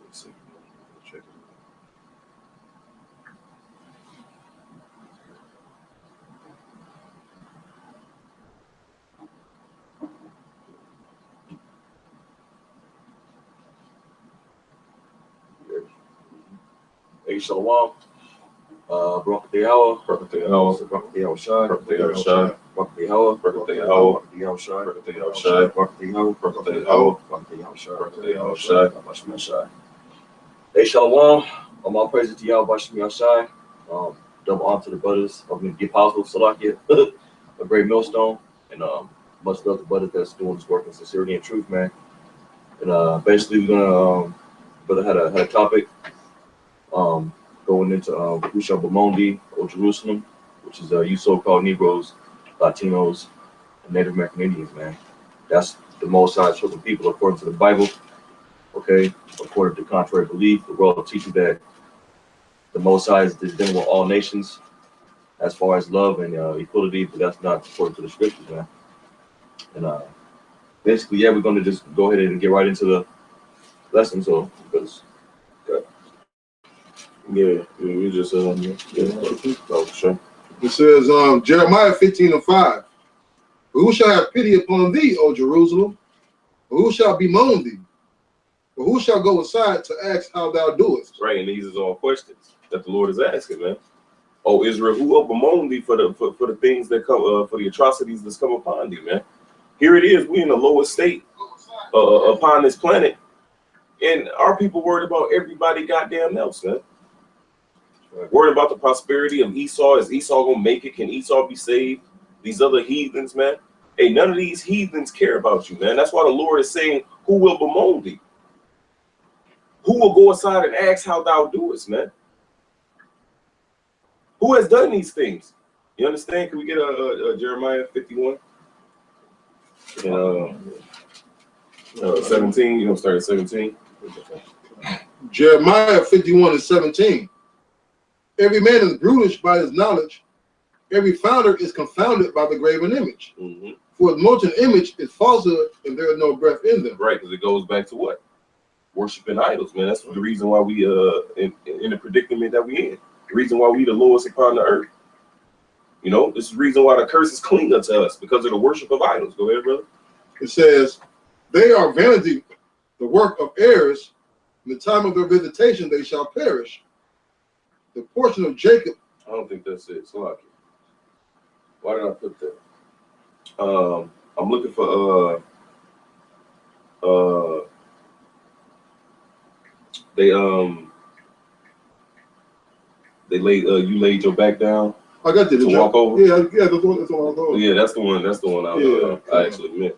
Let's see. Check it. Hey, Shalom. Baruch De'Yahweh, Baruch De'Yahweh, Baruch De'Yahweh, Baruch De'Yahweh, Baruch De'Yahweh, Baruch De'Yahweh, Baruch De'Yahweh, Baruch De'Yahweh, Baruch De'Yahweh, Baruch De'Yahweh, Baruch De'Yahweh. Hey, Shalom. All praises to Yahweh Bashem Yahshai. Double honor to the brothers of the Apostle Salakia, a great millstone, and much love to brothers that's doing this work in sincerity and truth, man. And basically, we're gonna brother had a topic. Going into Bemoan or Jerusalem, which is you so-called Negroes, Latinos, and Native American Indians, man. That's the Most High's chosen people according to the Bible. Okay, according to contrary belief, the world teaches that the Most High is dealing with all nations as far as love and equality, but that's not according to the scriptures, man. And basically, yeah, we're going to just go ahead and get right into the lesson, so because. Yeah, we just oh, sure. It says Jeremiah 15:5. Who shall have pity upon thee, O Jerusalem? Or who shall bemoan thee? Or who shall go aside to ask how thou doest? Right, and these are all questions that the Lord is asking, man. Oh, Israel, who will bemoan thee for the things that come for the atrocities that's come upon thee, man? Here it is, we in the lowest state upon this planet, and our people worried about everybody goddamn else, man. Worried about the prosperity of Esau. Is Esau gonna make it? Can Esau be saved? These other heathens, man. Hey, none of these heathens care about you, man. That's why the Lord is saying, who will bemoan thee? Who will go aside and ask how thou doest, man? Who has done these things? You understand? Can we get a Jeremiah 51? 17, you gonna start at 17? Jeremiah 51:17. Every man is brutish by his knowledge. Every founder is confounded by the graven image. Mm-hmm. For the molten image is falsehood, and there is no breath in them. Right, because it goes back to what? Worshiping idols, man. That's the reason why we in the predicament that we in. The reason why we the lowest upon the earth. You know, this is the reason why the curse is clean unto us, because of the worship of idols. Go ahead, brother. It says, they are vanity, the work of heirs. In the time of their visitation, they shall perish. The portion of Jacob. I don't think that's it. So why did I put that? I'm looking for they laid you laid your back down. I got to walk over. Yeah, that's the one. That's the one I was yeah, that's the one. That's the one I actually meant.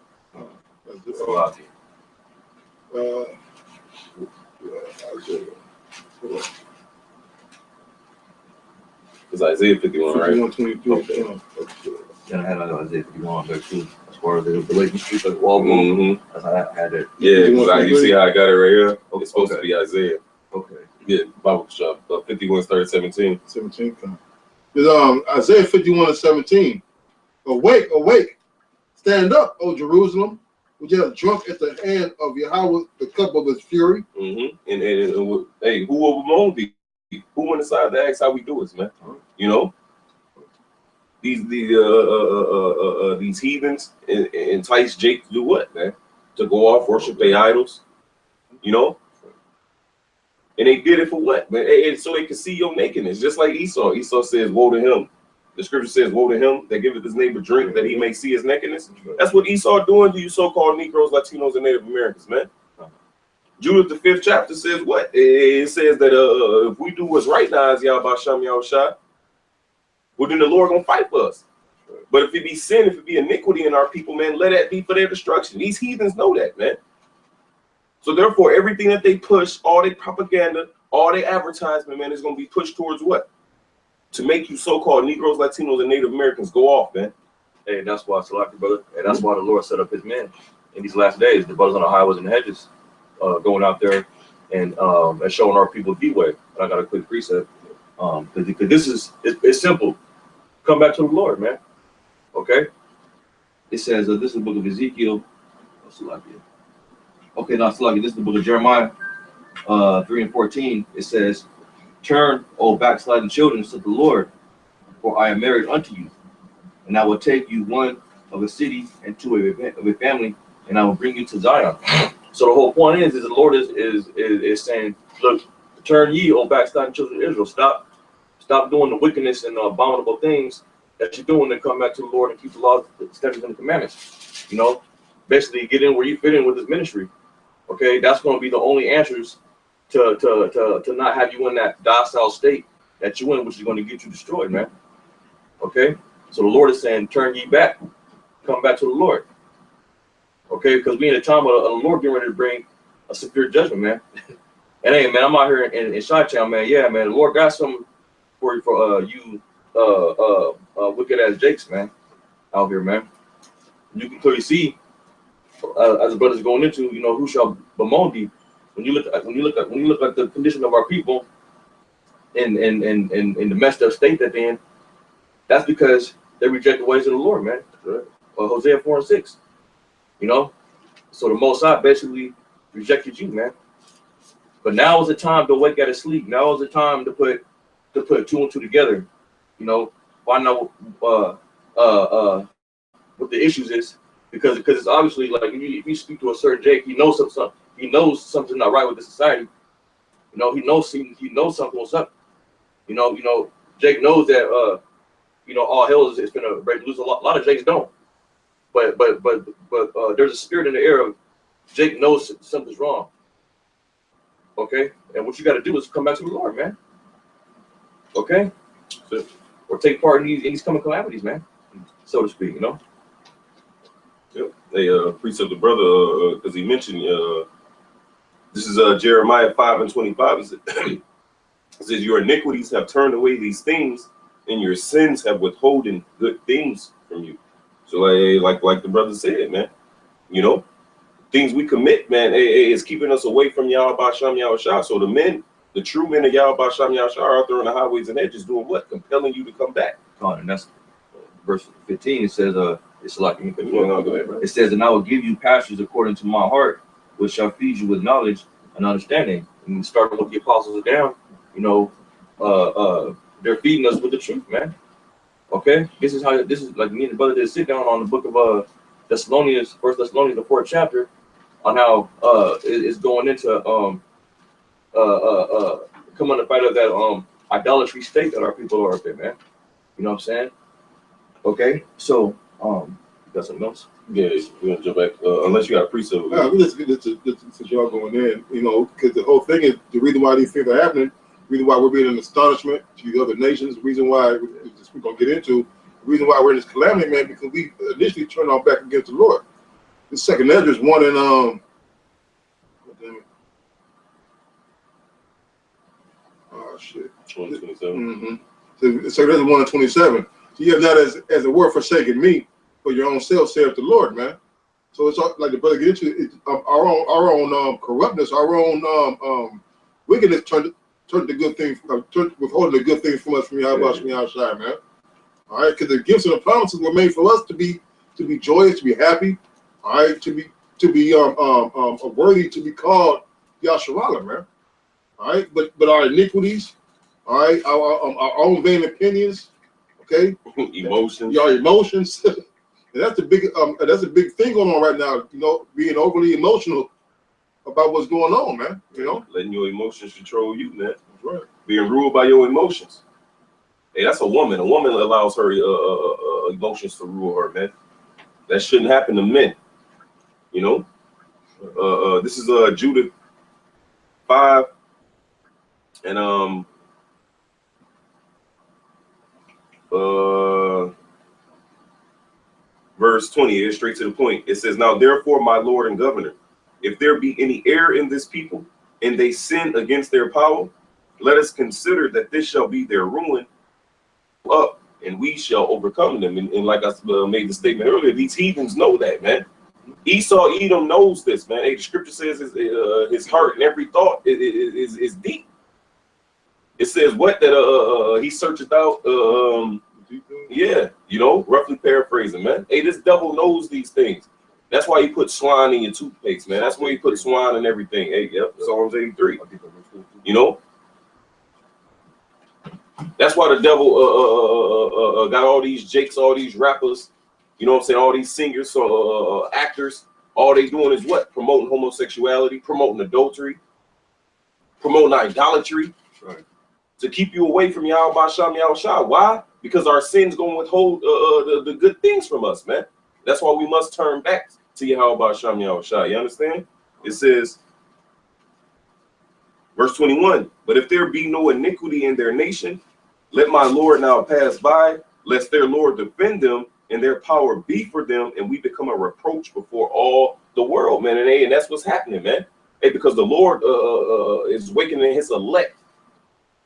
That's a lot. It's Isaiah 51, right? 51:22. Okay. And I had Isaiah 51 there too, as far as the relationship like wall. Mm-hmm. That's how I had it. Yeah, you see how I got it right here? Okay. It's supposed to be Isaiah. Okay. Yeah, Bible shop. 51 started 17. 17. There's Isaiah 51:17. Awake, awake, stand up, O Jerusalem, which has drunk at the hand of Yahweh the cup of his fury. Mm-hmm. And hey, who will bemoan thee? Who went aside to ask how we do it, man? You know, these heathens entice Jake to do what, man? To go off worship their idols, you know. And they did it for what, man? So they could see your nakedness, just like Esau. Esau says, "Woe to him." The scripture says, "Woe to him that giveth his neighbor drink, that he may see his nakedness." That's what Esau doing to you, so-called Negroes, Latinos, and Native Americans, man. Jude, the 5th chapter says what? It says that if we do what's right now, as Yahweh Bashem Yahushua, well, then the Lord gonna fight for us. But if it be sin, if it be iniquity in our people, man, let that be for their destruction. These heathens know that, man. So therefore, everything that they push, all their propaganda, all their advertisement, man, is gonna be pushed towards what? To make you so-called Negroes, Latinos, and Native Americans go off, man. Hey, that's why, Salaki, brother, and that's why the Lord set up his men in these last days. The brothers on the highways and the hedges, going out there and showing our people the way. And I got a quick precept, because this is it's simple. Come back to the Lord, man. Okay. It says this is the book of Ezekiel. Okay, now Salaki, this is the book of Jeremiah. 3 and 14, it says, "Turn, O backsliding children, to the Lord, for I am married unto you, and I will take you one of a city and two of a family, and I will bring you to Zion." So the whole point is the Lord is saying, look, turn ye, O backsliding children of Israel. Stop doing the wickedness and the abominable things that you're doing, and come back to the Lord and keep the laws, the statutes, and the commandments. You know, basically get in where you fit in with His ministry. Okay, that's going to be the only answers to not have you in that docile state that you in, which is going to get you destroyed, man. Okay, so the Lord is saying, turn ye back, come back to the Lord. Okay, because we in a time of the Lord getting ready to bring a severe judgment, man. And hey, man, I'm out here in Chi-Town, man. Yeah, man, the Lord got something for you wicked ass Jakes, man, out here, man. You can clearly see as the brothers going into, you know, who shall bemoan thee. When you look at the condition of our people in the messed up state that they're in, that's because they reject the ways of the Lord, man. Hosea 4 and 6. You know, so the Most High basically rejected you, man. But now is the time to wake out of sleep. Now is the time to put two and two together. You know, find out what the issues is, because it's obviously like if you speak to a certain Jake, he knows something. He knows something's not right with the society. You know, he knows something was up. You know, Jake knows that you know, all hell is gonna break loose. A lot of Jakes don't. But there's a spirit in the air of Jake knows something's wrong. Okay, and what you got to do is come back to the Lord, man. Okay, or take part in these coming calamities, man, so to speak. You know. Yep. They precept the brother because he mentioned this is Jeremiah 5 and 25. It says, "Your iniquities have turned away these things, and your sins have withholden good things from you." So like the brother said, man, you know, things we commit, man, is keeping us away from Yahweh Shem Yahushua. So the true men of Yahweh Shem Yahushua are out there on the highways and edges doing what? Compelling you to come back. And that's verse 15. It says, it's like, No, go ahead, bro. it says, "And I will give you pastures according to my heart, which shall feed you with knowledge and understanding." And starting with the apostles down, you know, they're feeding us with the truth, man. Okay, this is like me and the brother did sit down on the book of Thessalonians, 1 Thessalonians, the 4th chapter, on how it's going into come on the fight of that idolatry state that our people are up in, man. You know what I'm saying? Okay, so you got something else? Yeah, we're gonna jump back unless you got a precept. We just get since y'all going in, you know, because the whole thing is the reason why these things are happening, the reason why we're being an astonishment to the other nations, the reason why we're gonna get into, the reason why we're in this calamity, man, because we initially turned our back against the Lord. The second Ezra is 1 in oh, damn it. Oh shit. 27. So second Ezra 1 and 27. So you have that as a word forsaken me for your own self, saith the Lord, man. So it's like the brother get into it, our own corruptness, our own wickedness turned the good thing, withholding the good things from us from Yahweh, man. All right, because the gifts and the promises were made for us to be joyous, to be happy, all right, to be worthy to be called Yahshua, man. All right, but our iniquities, all right, our own vain opinions, okay, Emotions. Your emotions. And that's a big thing going on right now, you know, being overly emotional about what's going on, man. You know, letting your emotions control you, man. That's right. Being ruled by your emotions. Hey, that's a woman. A woman allows her emotions to rule her, man. That shouldn't happen to men. You know, this is Judith 5 and verse 20 is straight to the point. It says, "Now therefore, my Lord and Governor, if there be any error in this people, and they sin against their power, let us consider that this shall be their ruin up, and we shall overcome them." And like I made the statement earlier, these heathens know that, man. Esau Edom knows this, man. Hey, the scripture says his heart and every thought is deep. It says what that he searches out. Yeah, you know, roughly paraphrasing, man. Hey, this devil knows these things. That's why you put swine in your toothpaste, man. That's why you put swine in everything. Hey, yep, Psalms 83. You know? That's why the devil got all these jakes, all these rappers, you know what I'm saying, all these singers, actors. All they doing is what? Promoting homosexuality, promoting adultery, promoting idolatry, right, to keep you away from Yahweh Shem Yahushua. Why? Because our sins going to withhold the good things from us, man. That's why we must turn back to Yahweh Shem Yahushua. You understand? It says, verse 21, but if there be no iniquity in their nation, let my Lord now pass by, lest their Lord defend them and their power be for them, and we become a reproach before all the world, man. And that's what's happening, man. Hey, because the Lord is awakening his elect,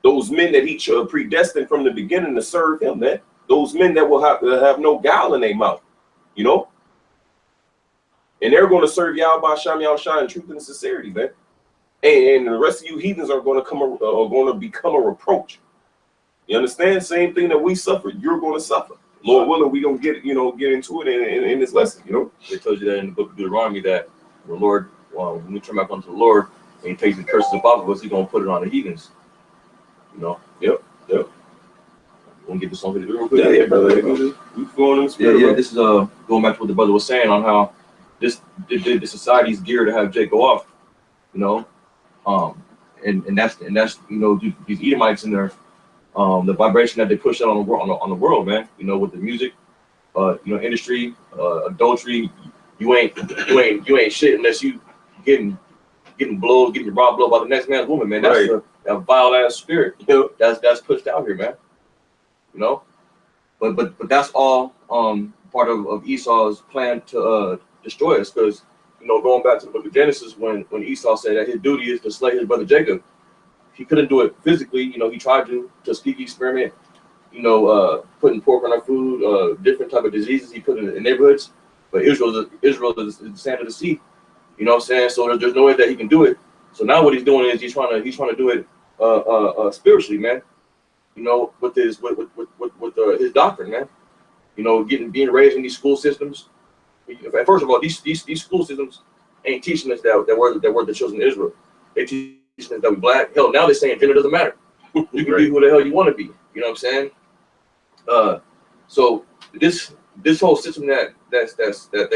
those men that he predestined from the beginning to serve him, man. Those men that will have no guile in their mouth, you know. And they're going to serve Yahweh Shem Yahushua in truth and sincerity, man. And the rest of you heathens are going to become a reproach. You understand? Same thing that we suffered, you're going to suffer. Lord willing, we gonna get into it in this lesson. You know, they told you that in the book of Deuteronomy that the Lord, when we turn back unto the Lord and he takes the curses off of us, he's gonna put it on the heathens. You know. Yep. Want to get this something to do real quick? Yeah, brother. We flowing in the spirit. Yeah. This is going back to what the brother was saying on how the society's geared to have Jake go off. You know, and that's you know, these Edomites in there. The vibration that they push out on the world, man. You know, with the music, you know, industry, adultery. You ain't shit unless you getting blowed, getting robbed by the next man's woman, man. That's right. A vile ass spirit. You know, that's pushed out here, man. You know, but that's all part of Esau's plan to destroy us, because you know, going back to the book of Genesis, when Esau said that his duty is to slay his brother Jacob. He couldn't do it physically, you know. He tried to speak experiment, you know, putting pork on our food, different type of diseases he put in the neighborhoods. But Israel is the sand of the sea, you know what I'm saying? So there's no way that he can do it. So now what he's doing is he's trying to do it spiritually, man. You know, with his doctrine, man. You know, being raised in these school systems. First of all, these school systems ain't teaching us that we're the children of Israel. They teach that we black. Hell, now they're saying gender doesn't matter. You can be who the hell you want to be. You know what I'm saying? So this whole system that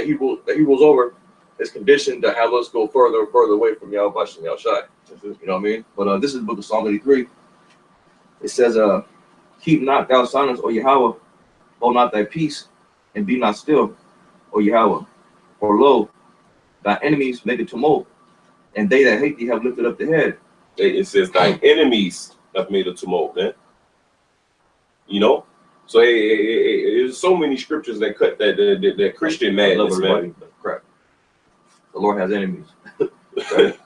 he rules over is conditioned to have us go further and further away from Yahweh Shem Yahushua. You know what I mean? But this is the book of Psalm 83. It says, keep not thou silence, O Yahweh, hold not thy peace, and be not still, O Yahweh. For lo, thy enemies make a tumult, and they that hate thee have lifted up the head. It says thy enemies have made a tumult, man. You know? So there's so many scriptures that cut that Christian madness, man. Crap. The Lord has enemies. Right?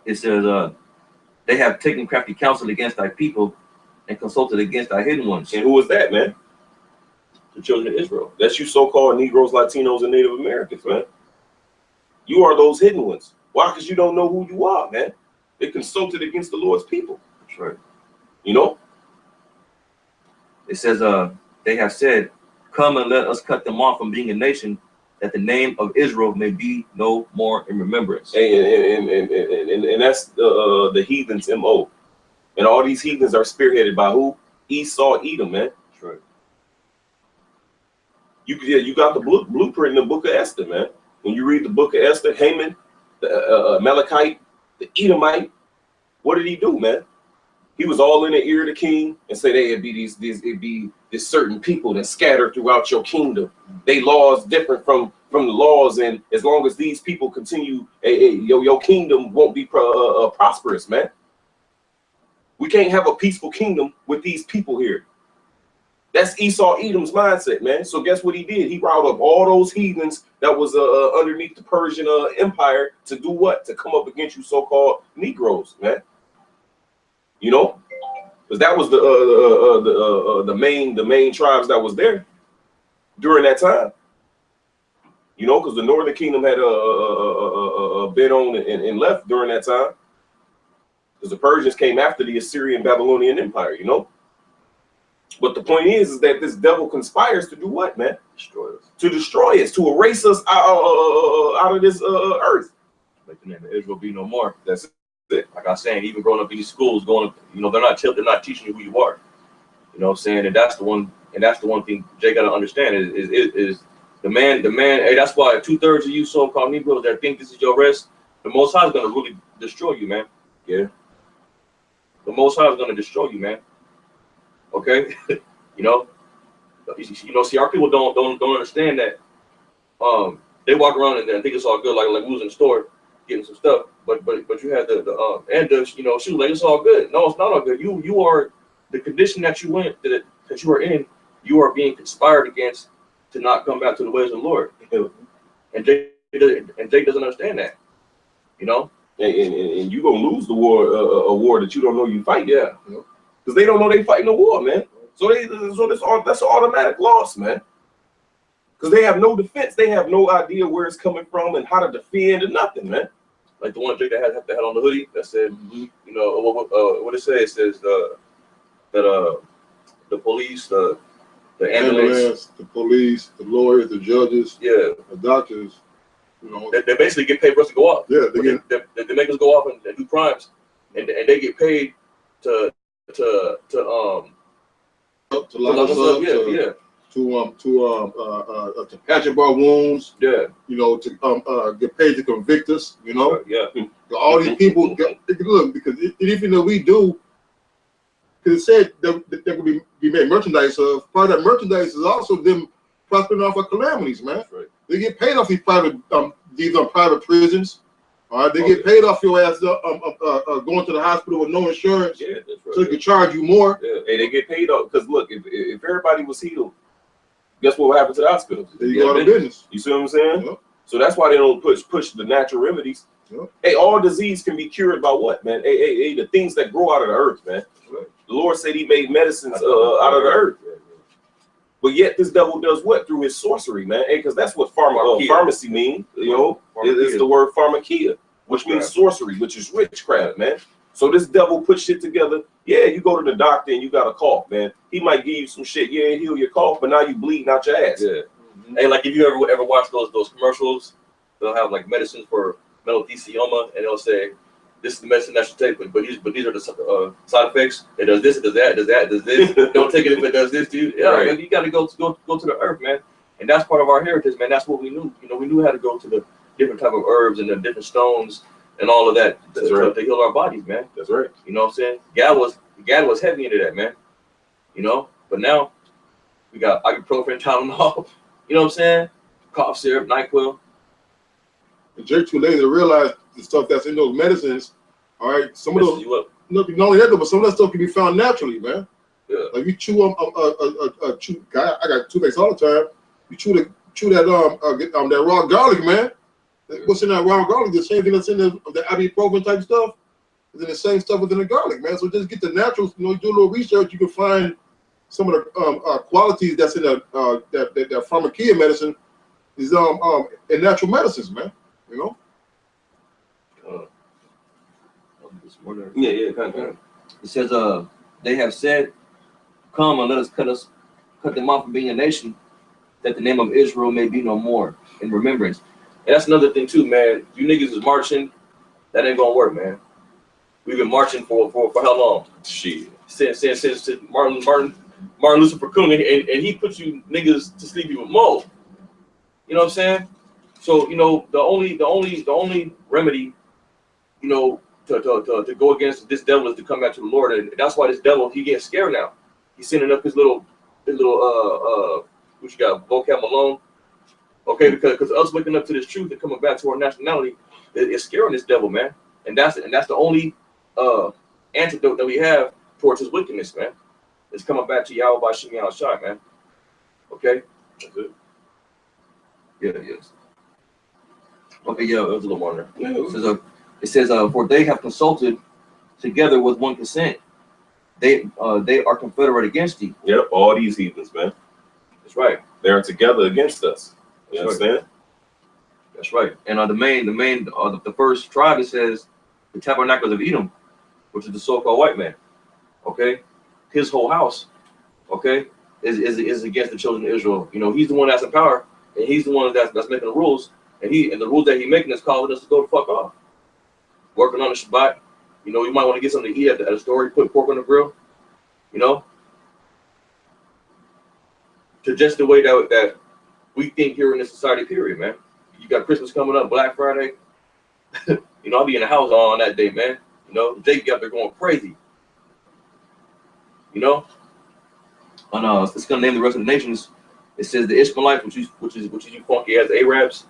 It says, they have taken crafty counsel against thy people and consulted against thy hidden ones. And who was that, man? The children of Israel. That's you so-called Negroes, Latinos, and Native Americans, man. You are those hidden ones. Why? Because you don't know who you are, man. They consulted against the Lord's people. That's right. You know? It says, they have said, come and let us cut them off from being a nation, that the name of Israel may be no more in remembrance. And that's the heathens' MO. And all these heathens are spearheaded by who? Esau, Edom, man. That's right. You got the blueprint in the book of Esther, man. When you read the book of Esther, Haman, the Amalekite, the Edomite, what did he do, man? He was all in the ear of the king and said, hey, it'd be this certain people that scatter throughout your kingdom. They laws different from the laws, and as long as these people continue, your kingdom won't be prosperous, man. We can't have a peaceful kingdom with these people here. That's Esau Edom's mindset, man. So guess what he did? He routed up all those heathens that was underneath the Persian Empire to do what? To come up against you so-called Negroes, man. You know, because that was the main tribes that was there during that time. You know, because the Northern Kingdom had been on and left during that time. Because the Persians came after the Assyrian Babylonian Empire, you know. But the point is that this devil conspires to do what, man? Destroy us. To destroy us, to erase us out of this earth. Make the name of Israel be no more. That's it. Like I was saying, even growing up in these schools, they're not teaching you who you are. You know what I'm saying? And that's the one thing Jay got to understand is the man. Hey, that's why 2/3 of you so-called Negroes that think this is your rest, the Most High is gonna really destroy you, man. Yeah. The Most High is gonna destroy you, man. Okay, see, our people don't understand that. They walk around and think it's all good, like we was in the store getting some stuff, but you had the shoot, like it's all good. No, it's not all good. You are the condition that you went that you are in. You are being conspired against to not come back to the ways of the Lord. And Jay doesn't understand that. And you gonna lose the war, a war that you don't know you fight. Yeah. Because they don't know they fighting a war, man. So that's an automatic loss, man. Because they have no defense, they have no idea where it's coming from and how to defend or nothing, man. Like the one Jake that had on the hoodie that said, what it says? It says that the police, the ambulance, the police, the lawyers, the judges, yeah, the doctors, they basically get paid for us to go off. Yeah, they make us go off and do crimes, and they get paid to lock us up, to patch up our wounds, to get paid to convict us, all these people look, because even though we do, because it said that could be made merchandise of, part of that merchandise is also them prospering off of calamities, man. Right. They get paid off these private prisons. All right, they get paid off your ass going to the hospital with no insurance, Yeah, that's right. so they can charge you more. Yeah, hey, they get paid off because look, if everybody was healed, guess what would happen to the hospitals? They go out of business. You see what I'm saying? Yep. So that's why they don't push the natural remedies. Yep. Hey, all disease can be cured by what, man? Hey, the things that grow out of the earth, man. Right. The Lord said He made medicines out of the earth. But yet this devil does what? Through his sorcery, man. Hey, because that's what pharmacy means. It's the word pharmakia, which means sorcery, which is witchcraft, man. So this devil puts shit together. Yeah, you go to the doctor and you got a cough, man. He might give you some shit. Yeah, heal your cough, but now you bleeding out your ass. Yeah. Mm-hmm. Hey, like if you ever watch those commercials, they'll have like medicine for melanthelioma, and they'll say, this is the medicine that you take, but these are the side effects. It does this, it does that, it does this. Don't take it if it does this to you. Yeah, right. Man, you got to go to the earth, man. And that's part of our heritage, man. That's what we knew. We knew how to go to the different type of herbs and the different stones and all of that to heal our bodies, man. That's right. You know what I'm saying? God was heavy into that, man. But now we got ibuprofen, Tylenol. You know what I'm saying? Cough syrup, NyQuil. And Jake too lazy to realize the stuff that's in those medicines. All right, some of those. Not only that, but some of that stuff can be found naturally, man. Yeah. Like you chew I got toothaches all the time. You chew that raw garlic, man. What's in that raw garlic? The same thing that's in the ibuprofen type stuff is in the same stuff within the garlic, man. So just get the naturals. Do a little research. You can find some of the qualities that's in that pharmakia medicine is in natural medicines, man. Yeah, kind of. It says, they have said, come and let us cut them off from being a nation, that the name of Israel may be no more in remembrance. And that's another thing too, man. You niggas is marching, that ain't gonna work, man. We've been marching for how long? Shit. Since Martin Luther King, and he put you niggas to sleep even more. You know what I'm saying? So the only remedy, to go against this devil is to come back to the Lord, and that's why this devil, he gets scared now. He's sending up his little what you got, vocab Malone, okay, because us waking up to this truth and coming back to our nationality is scaring this devil, man, and that's the only antidote that we have towards his wickedness, man. It's coming back to Yahweh by Shem Yahushua, man. Okay, that's it. Yeah, yes. Okay, yeah, it was a little more there. Yeah, it says, for they have consulted together with one consent. They are confederate against thee. Yep, all these heathens, man. That's right. They are together against us. You understand? That's right. And the first tribe, it says the tabernacles of Edom, which is the so-called white man. Okay, his whole house okay, is against the children of Israel. You know, he's the one that's in power, and he's the one that's making the rules, and the rules that he's making is calling us to go the fuck off. Working on the Shabbat, you know, you might want to get something to eat at a store, put pork on the grill, you know, to just the way that we think here in this society, period, man. You got Christmas coming up, Black Friday. You know, I'll be in the house all on that day, man. You know, Jake got there going crazy. You know, and it's gonna name the rest of the nations. It says the Ishmaelites, which is you funky as Arabs.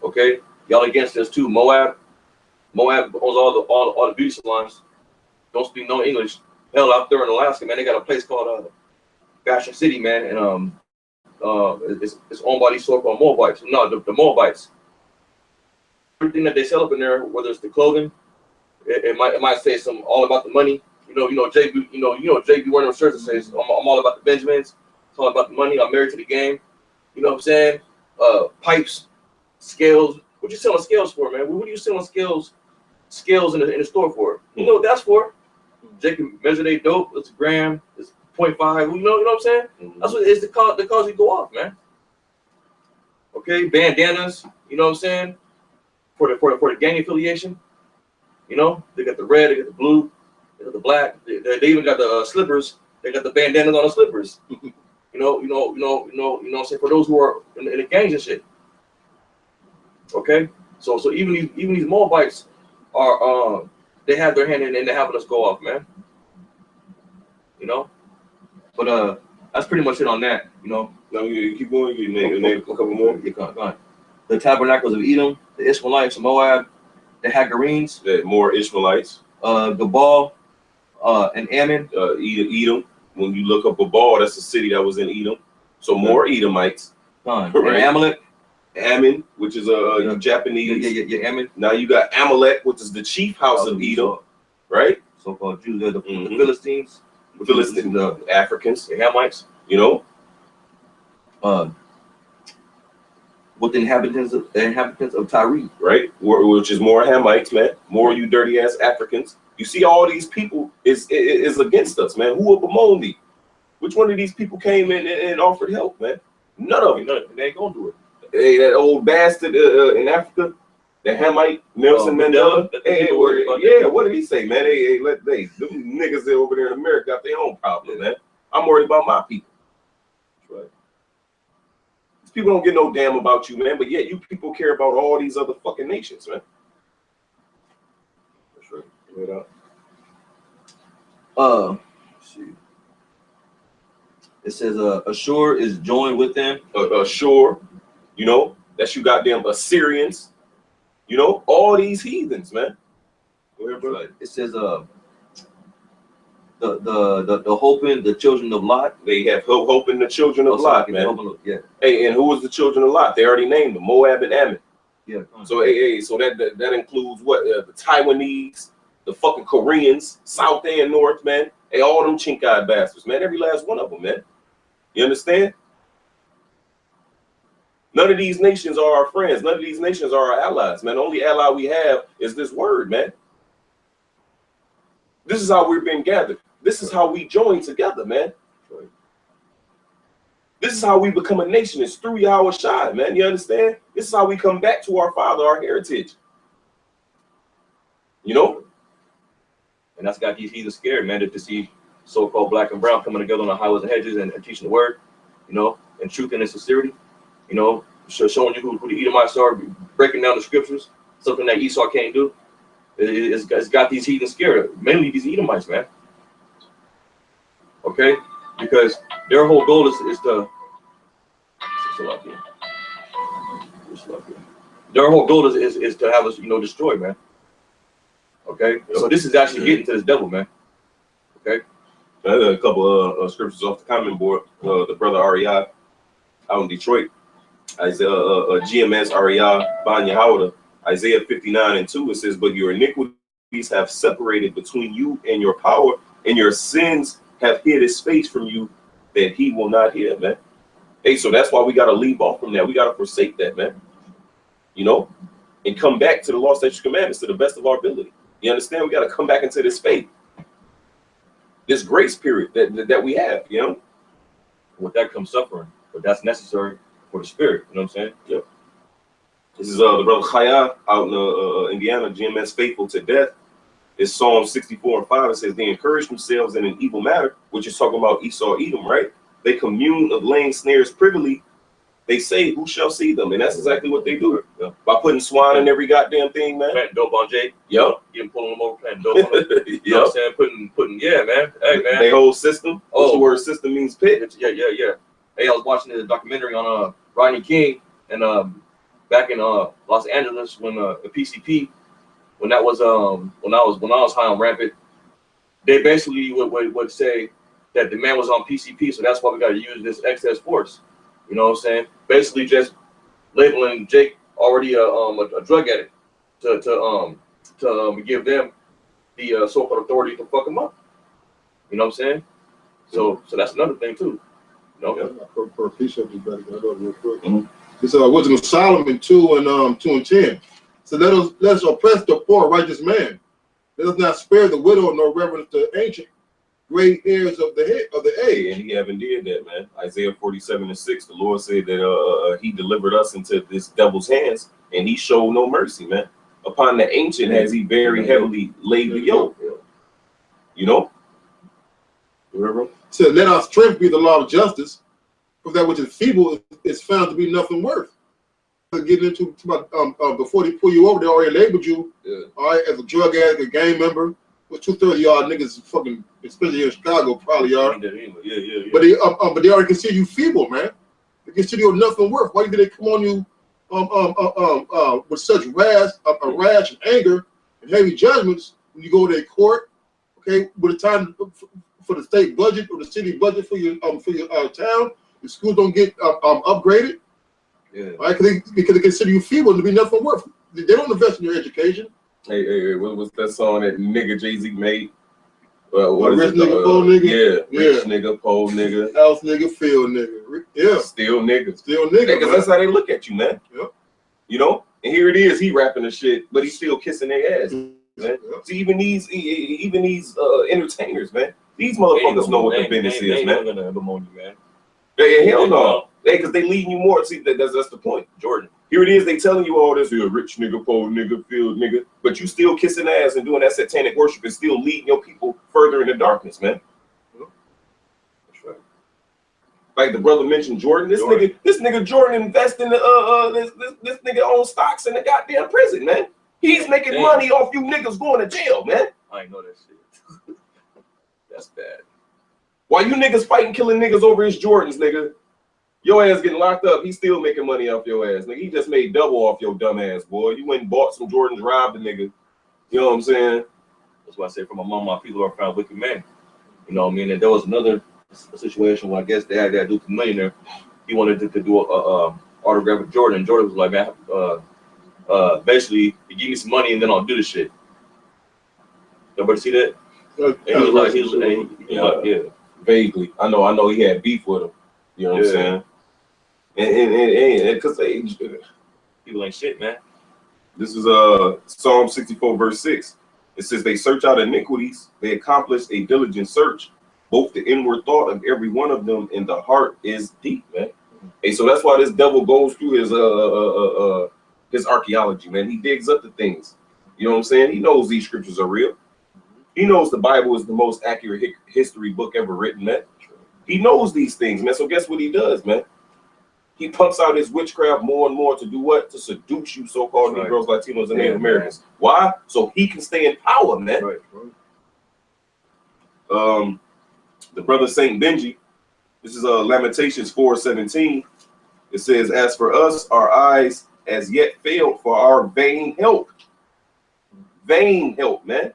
Okay, y'all against us too. Moab owns all the beauty salons. Don't speak no English. Hell, out there in Alaska, man, they got a place called Fashion City, man, and it's owned by these so-called Moabites. No, the Moabites. Everything that they sell up in there, whether it's the clothing, it might say some all about the money. You know, JB, you know, JB wearing those shirts that says I'm all about the Benjamins. It's all about the money. I'm married to the game. You know what I'm saying? Pipes, scales. What you selling scales for, man? What are you selling scales in the store for? You know what that's for? Jake can measure their dope. It's a gram. It's 0.5. You know what I'm saying? That's what it's the cause you go off, man. Okay, bandanas. You know what I'm saying? For the gang affiliation. You know, they got the red, they got the blue, they got the black. They even got the slippers. They got the bandanas on the slippers. You know what I'm saying? For those who are in the gangs and shit. Okay, so even these Moabites are they have their hand in and they're having us go off, man. You know, but that's pretty much it on that. You know. Now you keep going. You name a couple more. Yeah, go on. The tabernacles of Edom, the Ishmaelites, Moab, the Hagarenes, more Ishmaelites, Gabal, and Ammon. Edom. When you look up Gabal, that's a city that was in Edom. So more Edomites. Right. And Amalek. Ammon, which is Japanese. Yeah, Ammon. Now you got Amalek, which is the chief house of Edom, right? So-called Jews, the Philistines. Philistines, the Africans, the Hamites. You know. With the inhabitants of Tyre, right? Which is more Hamites, man. More you dirty ass Africans. You see, all these people is against us, man. Who will bemoan thee? Which one of these people came in and offered help, man? None of them. They ain't gonna do it. Hey, that old bastard in Africa, the Hamite Nelson Mandela. What did he say, man? Them niggas over there in America got their own problem, man. I'm worried about my people. Right. People don't get no damn about you, man, but yet you people care about all these other fucking nations, man. That's right. Let's see. It says Ashur is joined with them. Ashur, you know, that's you goddamn Assyrians, you know, all these heathens, man. Go ahead, brother. It says the hope in the children of Lot. They have hope in the children of Lot, man. Yeah. Hey, and who was the children of Lot? They already named them, Moab and Ammon. Yeah. So so that includes what the Taiwanese, the fucking Koreans, South and North, man. Hey, all them chink-eyed bastards, man. Every last one of them, man. You understand? None of these nations are our friends. None of these nations are our allies, man. The only ally we have is this word, man. This is how we're being gathered. This is how we join together, man. This is how we become a nation. It's through Yahweh Shai, man. You understand? This is how we come back to our father, our heritage. You know? And that's got these heathens scared, man, to see so-called black and brown coming together on the highways and hedges and teaching the word, you know, and truth and in sincerity, you know, showing you who the Edomites are, breaking down the scriptures, something that Esau can't do. It's got these heathens scared, mainly these Edomites, man. Okay? Because their whole goal is to their whole goal is to have us, you know, destroyed, man. Okay? So this is actually getting to this devil, man. Okay? I had a couple of scriptures off the comment board. The brother Ariah out in Detroit, Isaiah GMS Ariah Ban Yehuda, Isaiah 59:2, it says, but your iniquities have separated between you and your power, and your sins have hid his face from you, that he will not hear, man. Hey, so that's why we got to leave off from that. We got to forsake that, man. You know, and come back to the law, statutes, commandments to the best of our ability. You understand? We got to come back into this faith, this grace period that we have, you know. With that comes suffering, but that's necessary for the spirit. You know what I'm saying? Yep. This is the brother Chaya out in Indiana, GMS faithful to death. It's Psalm 64:5. It says they encourage themselves in an evil matter, which is talking about Esau, Edom, right? They commune of laying snares privily. They say, who shall see them? And that's exactly what they do. Yeah. By putting swine in every goddamn thing, man. Planting dope on Jake. Yep. Getting pulling them over, planting dope on them. You know what I'm saying? Putting, yeah, man. Hey, man. They whole system. What's the word system means? Pit. Yeah. Hey, I was watching a documentary on Rodney King and back in Los Angeles when the PCP, when I was high on rampant, they basically would say that the man was on PCP, so that's why we got to use this excess force. You know what I'm saying? Basically, just labeling Jake already a drug addict to give them the so-called authority to fuck him up. You know what I'm saying? So that's another thing too. You know? For a piece of this, better go real quick. It's Wisdom of Solomon 2:10. So let us oppress the poor righteous man. Let us not spare the widow nor reverence the ancient gray hairs of the head of the age. And he haven't did that, man. Isaiah 47:6. The Lord said that he delivered us into this devil's hands, and he showed no mercy, man. Upon the ancient has he very heavily laid the yoke. You know? Remember? So let our strength be the law of justice, for that which is feeble is found to be nothing worth. Getting into before they pull you over, they already labeled you, all right, as a drug addict, a gang member. Well, 2/3 of y'all niggas fucking, especially here in Chicago, probably are. Yeah. But they already consider you feeble, man. They consider you nothing worth. Why did they come on you with such rash and anger and heavy judgments when you go to their court? Okay, with the time for the state budget or the city budget for your town, the schools don't get upgraded. Yeah. Right, because they consider you feeble and to be nothing worth. They don't invest in your education. Hey, what was that song that nigga Jay-Z made? Rich nigga, poor nigga. Yeah, rich nigga, poor nigga. House nigga, field nigga. Yeah. Still nigga. Still nigga. Because that's how they look at you, man. Yep. You know? And here it is, he rapping the shit, but he's still kissing their ass. Man. Yep. See, even these entertainers, man. These motherfuckers know what the business is, man. They're gonna Bemoan you, man. Yeah, hell no. Because they leading you more. See, that's the point, Jordan. Here it is, they telling you all this, you're a rich nigga, poor nigga, field nigga, but you still kissing ass and doing that satanic worship and still leading your people further in the darkness, man. That's right. Like the brother mentioned Jordan, this nigga Jordan invest in this nigga owns stocks in the goddamn prison, man. He's making money off you niggas going to jail, man. I ain't know that shit. That's bad. Why you niggas fighting, killing niggas over his Jordans, nigga? Your ass getting locked up, he's still making money off your ass, nigga. He just made double off your dumb ass, boy. You went and bought some Jordans, robbed the nigga. You know what I'm saying? That's why I say from among my people are found wicked men. You know what I mean? And there was another situation where I guess they had that dude millionaire. He wanted to do a autograph with Jordan. And Jordan was like, man, basically, you give me some money and then I'll do the shit. Everybody see that? And he was like, yeah. Vaguely. I know he had beef with him. You know what I'm saying? And because people ain't shit, man. This is Psalm 64:6. It says they search out iniquities, they accomplish a diligent search, both the inward thought of every one of them and the heart is deep, man. Hey, so that's why this devil goes through his archaeology, man. He digs up the things. You know what I'm saying? He knows these scriptures are real. He knows the Bible is the most accurate history book ever written, man. He knows these things, man. So guess what he does, man? He pumps out his witchcraft more and more to do what? To seduce you so-called Negroes, Latinos, and Native Americans. Why? So he can stay in power, man. The brother Saint Benji, this is Lamentations 4:17. It says, as for us, our eyes as yet failed for our vain help. Vain help, man.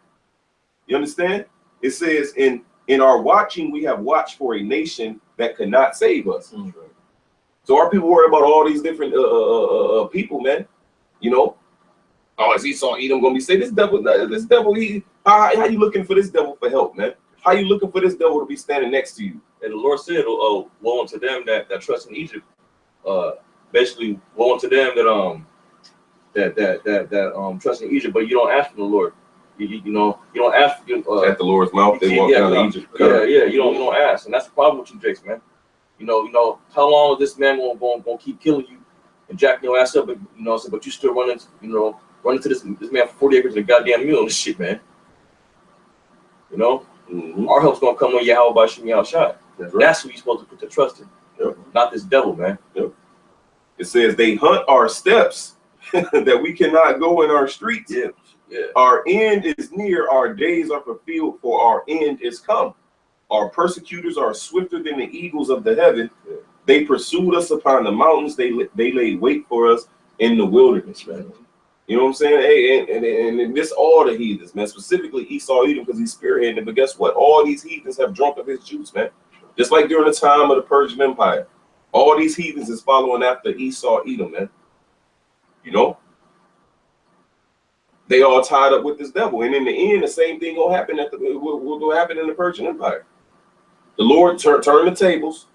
You understand? It says, in our watching, we have watched for a nation that could not save us. So our people worry about all these different people, man. You know, oh, is Esau Edom gonna be saved? This devil, how you looking for this devil for help, man? How you looking for this devil to be standing next to you? And the Lord said, woe unto them that trust in Egypt. Basically, woe unto them that trust in Egypt, but you don't ask for the Lord. You don't ask at the Lord's mouth. They walk down to Egypt. Yeah. You don't ask, and that's the problem with you, Jakes, man. how long is this man gonna keep killing you and jacking your ass up? But but you still running to this man for 40 acres of a goddamn mule and shit, man. Our help's gonna come when Yahweh by Shemi outside. That's who you're supposed to put the trust in, not this devil, man. It says they hunt our steps that we cannot go in our streets. Our end is near, our days are fulfilled, for our end is come. Our persecutors are swifter than the eagles of the heaven. They pursued us upon the mountains. They laid wait for us in the wilderness, man. You know what I'm saying? Hey, and this all the heathens, man, specifically Esau Edom, because he's spearheading. But guess what? All these heathens have drunk of his juice, man. Just like during the time of the Persian Empire. All these heathens is following after Esau Edom, man. They all tied up with this devil. And in the end, the same thing will happen will happen in the Persian Empire. The Lord turned the tables,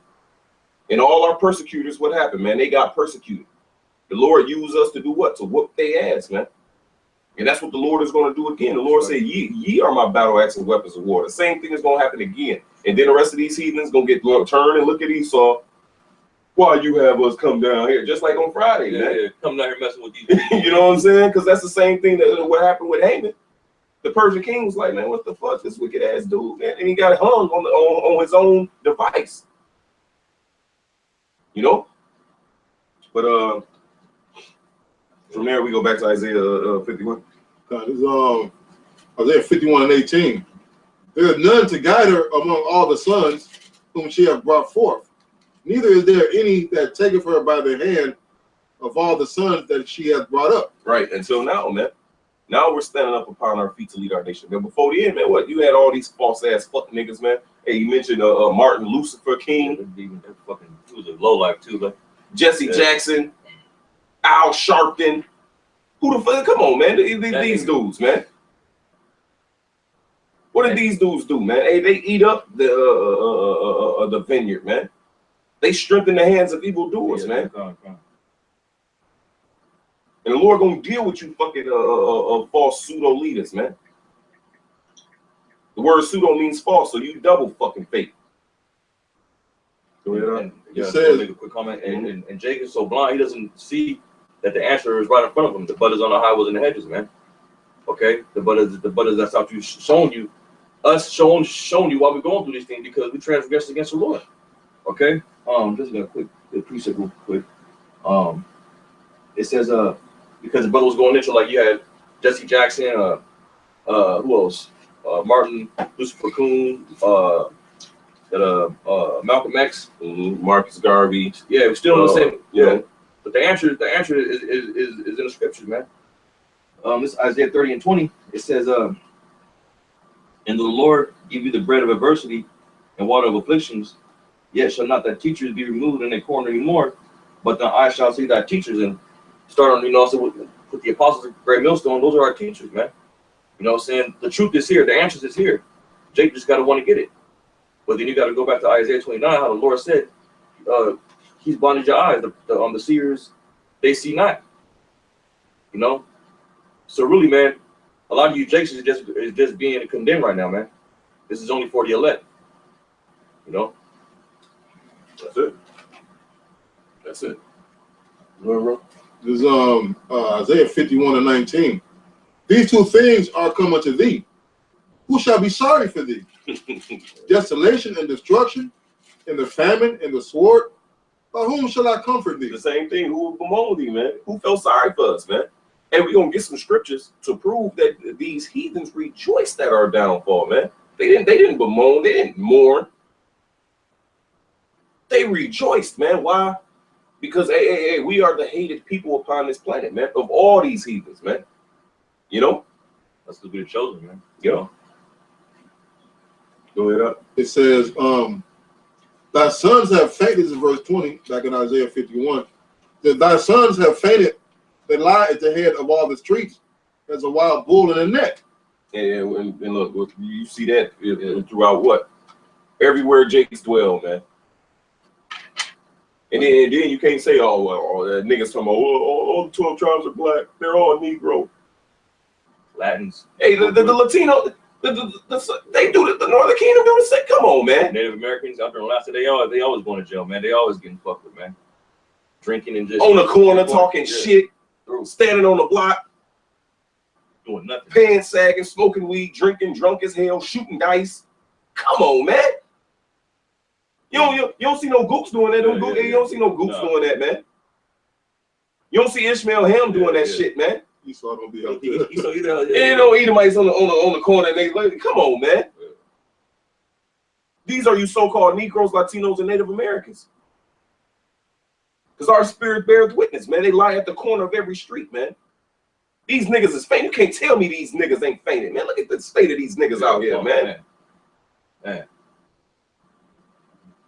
and all our persecutors, what happened, man? They got persecuted. The Lord used us to do what? To whoop their ass, man. And that's what the Lord is going to do again. The Lord said, ye are my battle axe and weapons of war. The same thing is going to happen again. And then the rest of these heathens going to get turn and look at Esau. Why you have us come down here? Just like on Friday, man. Come down here messing with you. You know what I'm saying? Because that's the same thing that what happened with Haman. The Persian king was like, man, what the fuck, this wicked ass dude, man? And he got hung on his own device. But from there we go back to Isaiah 51. This is Isaiah 51 and 18. There is none to guide her among all the sons whom she hath brought forth. Neither is there any that taketh her by the hand of all the sons that she hath brought up. Right, until now, man. Now we're standing up upon our feet to lead our nation. But before the end, man, what? You had all these false-ass fuck niggas, man. Hey, you mentioned Martin Lucifer King. He was a lowlife, too. Like Jesse Jackson. Al Sharpton. Who the fuck? Come on, man. These dudes, man. What did these dudes do, man? Hey, they eat up the vineyard, man. They strengthen the hands of evildoers, man. And the Lord gonna deal with you fucking false pseudo leaders, man. The word pseudo means false, so you double fucking fake. Make a quick comment. And Jake is so blind, he doesn't see that the answer is right in front of him. The butt is on the highways and the hedges, man. Okay, the butt is that's out you showing you you while we're going through these things because we transgressed against the Lord. Okay, just a quick precept real quick. It says because the brother was going into, like, you had Jesse Jackson, who else? Martin Lucifer Coon, Malcolm X, Marcus Garvey. Yeah, we're still in the same. Yeah. But the answer is in the scriptures, man. This Isaiah 30 and 20. It says, and the Lord give you the bread of adversity and water of afflictions, yet shall not thy teachers be removed in a corner anymore, but the eye shall see thy teachers. And start on, also with the apostles of Great Millstone, those are our teachers, man. You know what I'm saying? The truth is here, the answers is here. Jake just gotta want to get it. But then you got to go back to Isaiah 29, how the Lord said, he's blinded your eyes. The seers, they see not. So really, man, a lot of you Jakes is just being condemned right now, man. This is only for the elect. That's it. That's it. This is Isaiah 51 and 19. These two things are come unto thee. Who shall be sorry for thee? Desolation and destruction, and the famine and the sword. By whom shall I comfort thee? The same thing. Who will bemoan thee, man? Who felt sorry for us, man? And we're gonna get some scriptures to prove that these heathens rejoiced at our downfall, man. They didn't bemoan, they didn't mourn. They rejoiced, man. Why? Because hey, we are the hated people upon this planet, man. Of all these heathens, man. That's the good chosen, man. Go ahead up. It says, thy sons have fainted, this is verse 20, back in Isaiah 51. That thy sons have fainted that lie at the head of all the streets as a wild bull in a net. And look, you see that throughout what? Everywhere Jakes dwell, man. And then you can't say, oh, well, that niggas talking about, all the 12 tribes are black. They're all Negro. Latins. Hey, the They do the Northern Kingdom do the same. Come on, man. Native Americans out there in Alaska, they always going to jail, man. They always getting fucked with, man. Drinking and just on the corner talking shit, standing on the block, doing nothing, pants sagging, smoking weed, drinking, drunk as hell, shooting dice. Come on, man. You don't see no gooks doing that. You don't see no gooks doing that, man. You don't see Ishmael Ham doing that shit, man. You saw them be out there. You know, Edomites on the corner, and they like, come on, man. These are you so-called Negroes, Latinos, and Native Americans. Because our spirit bears witness, man. They lie at the corner of every street, man. These niggas is fainting. You can't tell me these niggas ain't fainting, man. Look at the state of these niggas out here, man.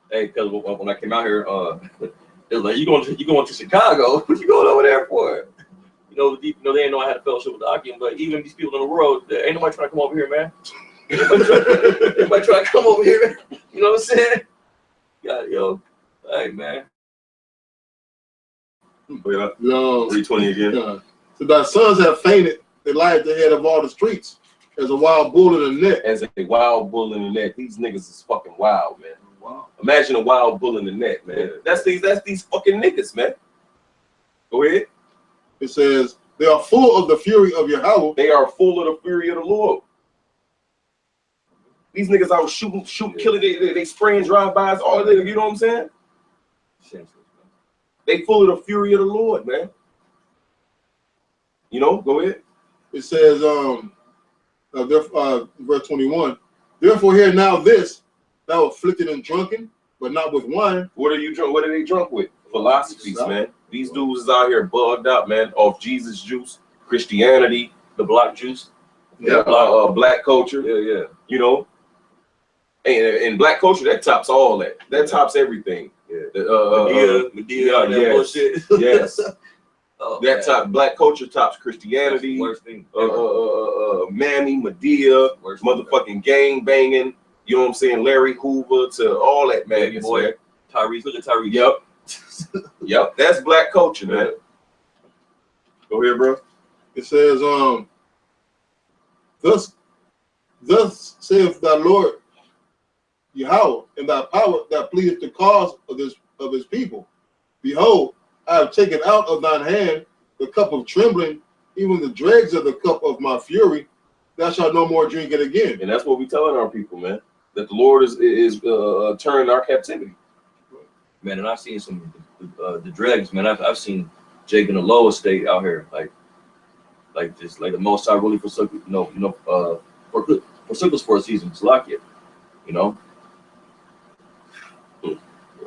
Hey, because when I came out here, it was like, you going to Chicago? What you going over there for? You know, they didn't know I had a fellowship with the Akim, but even these people in the world, ain't nobody trying to come over here, man. Everybody trying to come over here, man. You know what I'm saying? Yeah, yo, hey, man. Yeah. 320 again. So thy sons have fainted. They lie at the head of all the streets as a wild bull in the net. As a wild bull in the net. These niggas is fucking wild, man. Wow. Imagine a wild bull in the net, man. That's these fucking niggas, man. Go ahead. It says they are full of the fury of Yahweh. They are full of the fury of the Lord. These niggas out shooting, killing, they spraying drive-bys, all of that, you know what I'm saying? They full of the fury of the Lord, man. You know, go ahead. It says, verse 21, therefore hear now this, thou afflicted and drunken, but not with wine. What are you drunk? What are they drunk with? Philosophies, man. These dudes is out here bugged up, man, off Jesus juice, Christianity, the block juice, black culture. Yeah. You know, and black culture, that tops all that. That tops everything. Yeah. Medea, yes, bullshit. Yes. Oh, that top black culture tops Christianity. Worst thing. Mammy, Medea, motherfucking gang banging. You know what I'm saying? Larry Hoover to all that madness, boy. Man. Tyrese, look at Tyrese. Yep. Yep. That's black culture, man. Go ahead, bro. It says, thus saith thy Lord Yahweh, and thy power that pleadeth the cause of his people. Behold, I have taken out of thine hand the cup of trembling, even the dregs of the cup of my fury. Thou shalt no more drink it again. And that's what we telling our people, man. That the Lord is turning our captivity. Man, and I've seen some the dregs, man. I've seen Jake in the lower state out here, like just like the most I really forsook, forsook us for a season. It's like it, you know.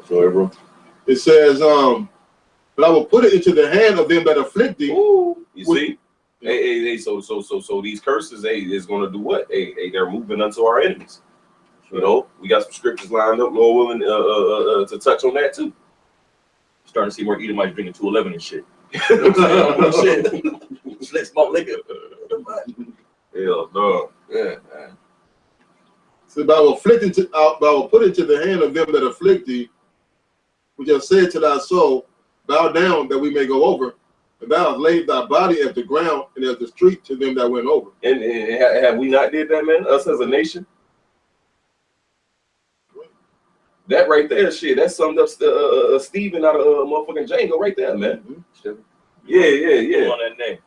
Sorry, bro. It says, but I will put it into the hand of them that afflict thee. Ooh, you see? Hey, so these curses, is gonna do what? They're moving unto our enemies. You know, we got some scriptures lined up, Lord willing, to touch on that too. Starting to see more Edomites drinking 211 and shit. You know what I'm saying? Let's smoke liquor. Hell no. Yeah, man. So I will put into the hand of them that afflict thee, which have said to thy soul, bow down that we may go over. And thou hast laid thy body at the ground and at the street to them that went over. And have we not did that, man? Us as a nation? That right there, shit, that summed up Stephen out of motherfucking Django right there, man. Mm-hmm. Yeah. On that name.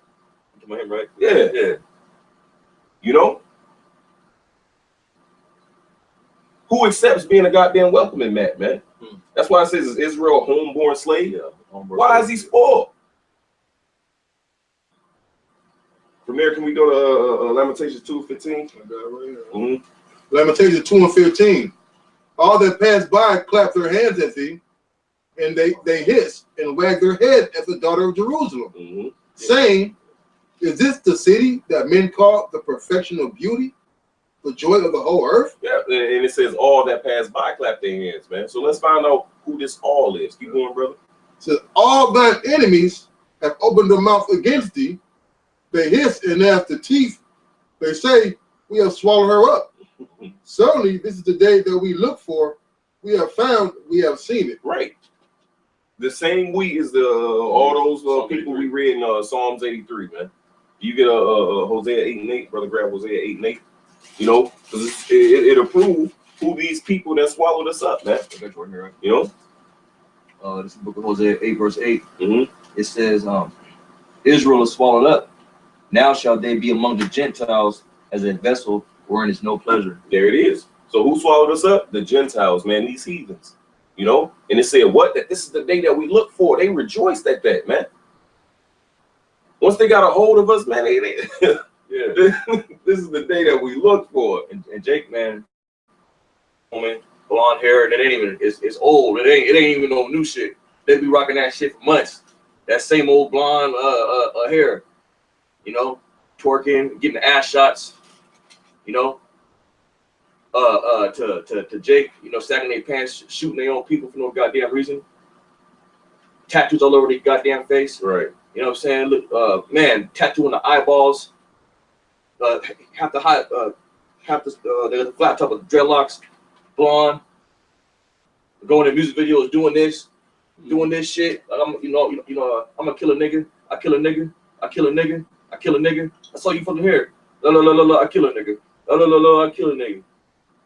Come on him, right? Yeah. You know? Who accepts being a goddamn welcoming mat, man? That's why it says, is Israel a homeborn slave? Yeah, why is he spoiled? From there, can we go to Lamentations 2:15? Mm-hmm. Lamentations 2:15. All that pass by clap their hands at thee, and they hiss and wag their head at the daughter of Jerusalem, saying, is this the city that men call the perfection of beauty, the joy of the whole earth? Yeah, and it says all that pass by clap their hands, man. So let's find out who this all is. Keep going, brother. It says, all thine enemies have opened their mouth against thee. They hiss and gnash the teeth. They say, we have swallowed her up. Certainly, this is the day that we look for. We have found, we have seen it. Right. The same we is all those people we read in Psalms 83, man. You get Hosea 8:8, brother. Grab Hosea 8:8. You know, because it'll prove who these people that swallowed us up, man. You know, this is the book of Hosea 8, verse 8. Mm-hmm. It says, Israel is swallowed up. Now shall they be among the Gentiles as a vessel wherein is no pleasure. There it is. So who swallowed us up? The Gentiles, man, these heathens. You know, and it said what? That this is the day that we look for. They rejoiced at that, man. Once they got a hold of us, man, yeah. This is the day that we look for. And Jake, man, blonde hair, and it ain't even, it's old. It ain't even no new shit. They be rocking that shit for months. That same old blonde hair, you know, twerking, getting ass shots, you know. To Jake, you know, sagging their pants, shooting their own people for no goddamn reason. Tattoos all over their goddamn face. Right. You know what I'm saying? Look, man, tattoo on the eyeballs. Half the flat top of the dreadlocks, blonde. Going in music videos, doing this shit. I'm gonna kill a nigga. I kill a nigga. I kill a nigga. I kill a nigga. That's all you fucking hear. I kill a nigga. I kill a nigga.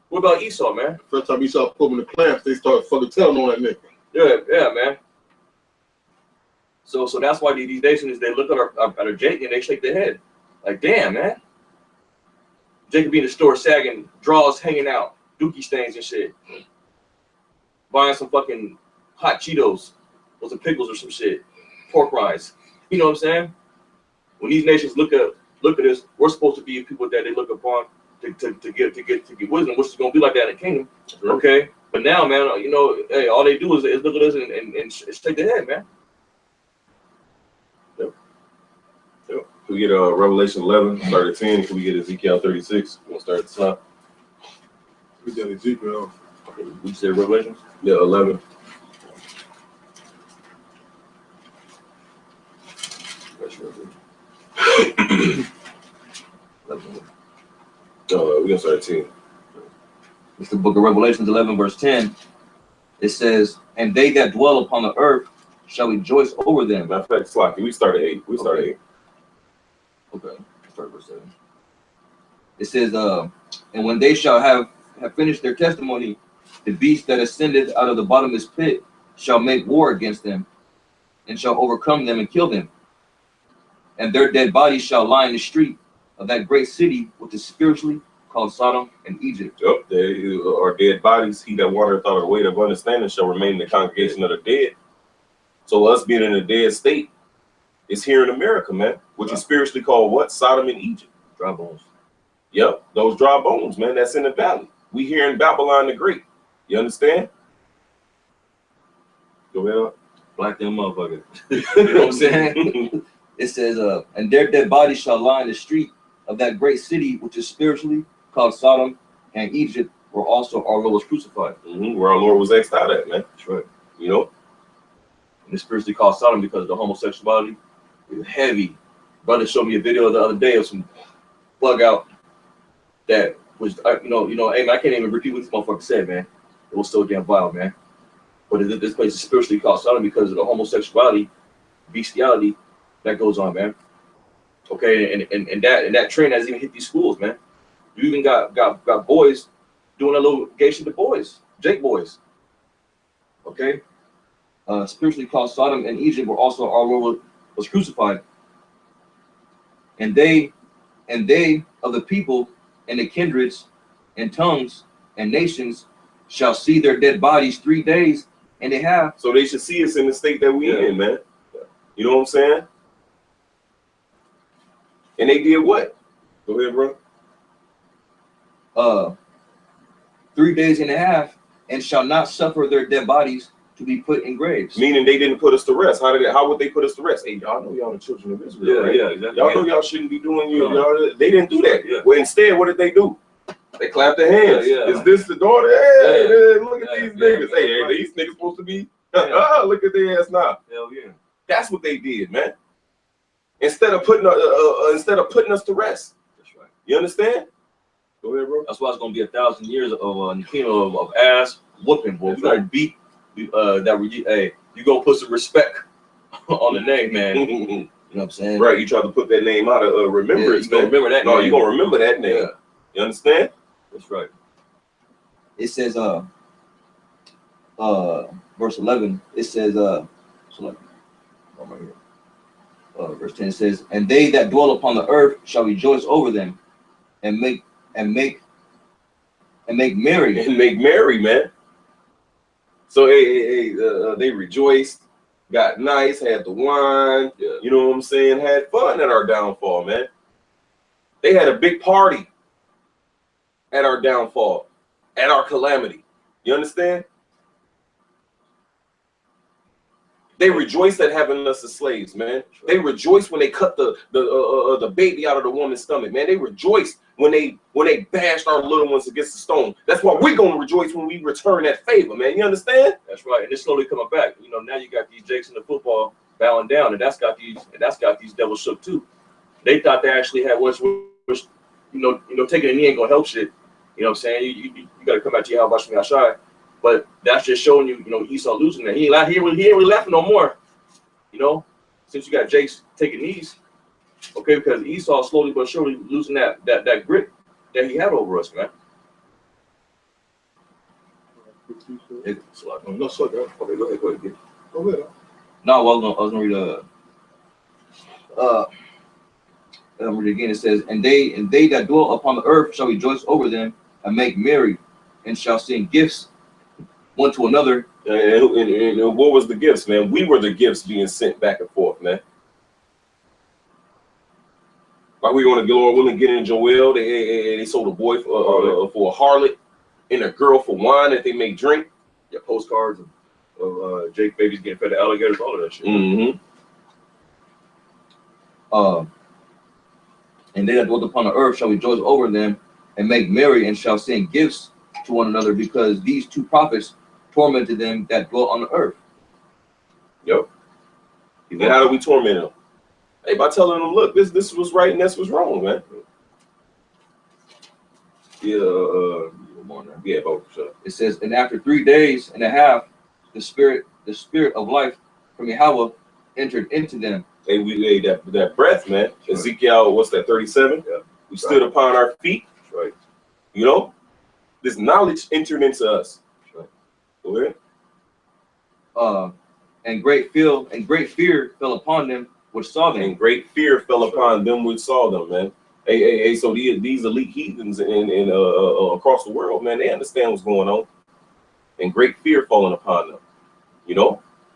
What about Esau, man? First time Esau pulling the clamps, they start fucking telling on that nigga. Yeah, man. So that's why these nations, they look at a Jake and they shake their head. Like, damn, man. Jake could be in the store sagging, drawers hanging out, dookie stains and shit. Buying some fucking hot Cheetos or some pickles or some shit. Pork rinds. You know what I'm saying? When these nations look at us, we're supposed to be people that they look upon to get wisdom, which is gonna be like that in the kingdom. Sure. Okay? But now, man, you know, hey, all they do is look at us and shake their head, man. Yep. Can we get Revelation 11, start at 10? Can we get Ezekiel 36? We'll start at the top. We got Ezekiel. We say Revelation? Yeah, 11. We're gonna start at 10. It's the book of Revelations 11, verse 10. It says, and they that dwell upon the earth shall rejoice over them. Matter of fact, Slocky, we start at 8. We start at 8. Okay, start verse 7. It says, and when they shall have finished their testimony, the beast that ascended out of the bottomless pit shall make war against them, and shall overcome them and kill them. And their dead bodies shall lie in the street of that great city, which is spiritually called Sodom and Egypt. Yep, they are dead bodies. He that wandereth out of the way of understanding shall remain in the congregation of the dead. So us being in a dead state is here in America, man, which is spiritually called what? Sodom and Egypt. Dry bones. Yep, those dry bones, man, that's in the valley. We here in Babylon the Great. You understand? Go ahead. Black them motherfuckers. You know what I'm saying? It says, and their dead bodies shall lie in the street of that great city, which is spiritually called Sodom and Egypt, where also our Lord was crucified. Where our Lord was exed out at, man. That's right. You know? And it's spiritually called Sodom because of the homosexuality is heavy. Brother showed me a video the other day of some bug out that was, hey man, I can't even repeat what this motherfucker said, man. It was so damn vile, man. But this place is spiritually called Sodom because of the homosexuality, bestiality that goes on, man. Okay, and that trend has even hit these schools, man. You even got boys doing a little gay shit to boys, Jake boys. Okay, spiritually called Sodom and Egypt, where also our Lord was crucified. And they of the people and the kindreds and tongues and nations shall see their dead bodies 3 days, and they have. So they should see us in the state that we in, man. You know what I'm saying? And they did what? Go ahead, bro. 3 days and a half, and shall not suffer their dead bodies to be put in graves. Meaning they didn't put us to rest. How would they put us to rest? Hey, y'all know y'all the children of Israel, right? Yeah, exactly. Y'all know y'all shouldn't be doing y'all. They didn't do that. Yeah. Well, instead, what did they do? They clapped their hands. Yeah. Is this the daughter? Hey, Yeah. Look at these Yeah. niggas. Hey, these niggas supposed to be. Look at their ass now. Hell yeah. That's what they did, man. Instead of putting us to rest. That's right. You understand? Go ahead, bro. That's why it's gonna be 1,000 years of of ass whooping, boy. That's We gonna beat hey, you gonna put some respect on the name, man. You know what I'm saying? Right, you try to put that name out of remembrance. You gonna remember that No, name. you gonna remember that name. Yeah. You understand? That's right. It says, verse 11. It says, verse 10 says, and they that dwell upon the earth shall rejoice over them, and make merry. And make merry, man. So they rejoiced, got nice, had the wine, you know what I'm saying, had fun at our downfall, man. They had a big party at our downfall, at our calamity. You understand? They rejoiced at having us as slaves, man. They rejoiced when they cut the baby out of the woman's stomach, man. They rejoiced when they bashed our little ones against the stone. That's why we're gonna rejoice when we return that favor, man. You understand? That's right. And it's slowly coming back. You know, now you got these Jakes in the football bowing down, and that's got these devils shook too. They thought they actually had which taking a knee ain't gonna help shit. You know what I'm saying? You gotta come back to your house, watch me outside. But that's just showing you, Esau losing that. He ain't really laughing no more. Since you got Jake's taking knees, okay, because Esau slowly but surely losing that grip that he had over us, man. No, sir. Okay, go ahead. Go ahead. No, I was gonna read I'm read it again. It says, and they that dwell upon the earth shall rejoice over them, and make merry, and shall send gifts one to another. And what was the gifts, man? We were the gifts being sent back and forth, man. Like we want to Lord willing get in Joel, they sold a boy for a harlot and a girl for wine that they make drink. Yeah, postcards of Jake babies getting fed to alligators, all of that shit. Mm-hmm. And they that dwell upon the earth shall rejoice over them, and make merry, and shall send gifts to one another, because these two prophets tormented them that dwell on the earth. Yep. And how do we torment them? Hey, by telling them, look, this was right and this was wrong, man. Yeah, it says, and after 3 days and a half, the spirit of life from Yahweh entered into them. Hey, we laid that breath, man. Right. Ezekiel, what's that, 37? Yeah. We stood upon our feet. Right. This knowledge entered into us. Right. Go ahead. And great fear fell upon them which saw them. And great fear fell upon them which saw them, man. Hey, so these elite heathens and across the world, man, they understand what's going on. And great fear falling upon them.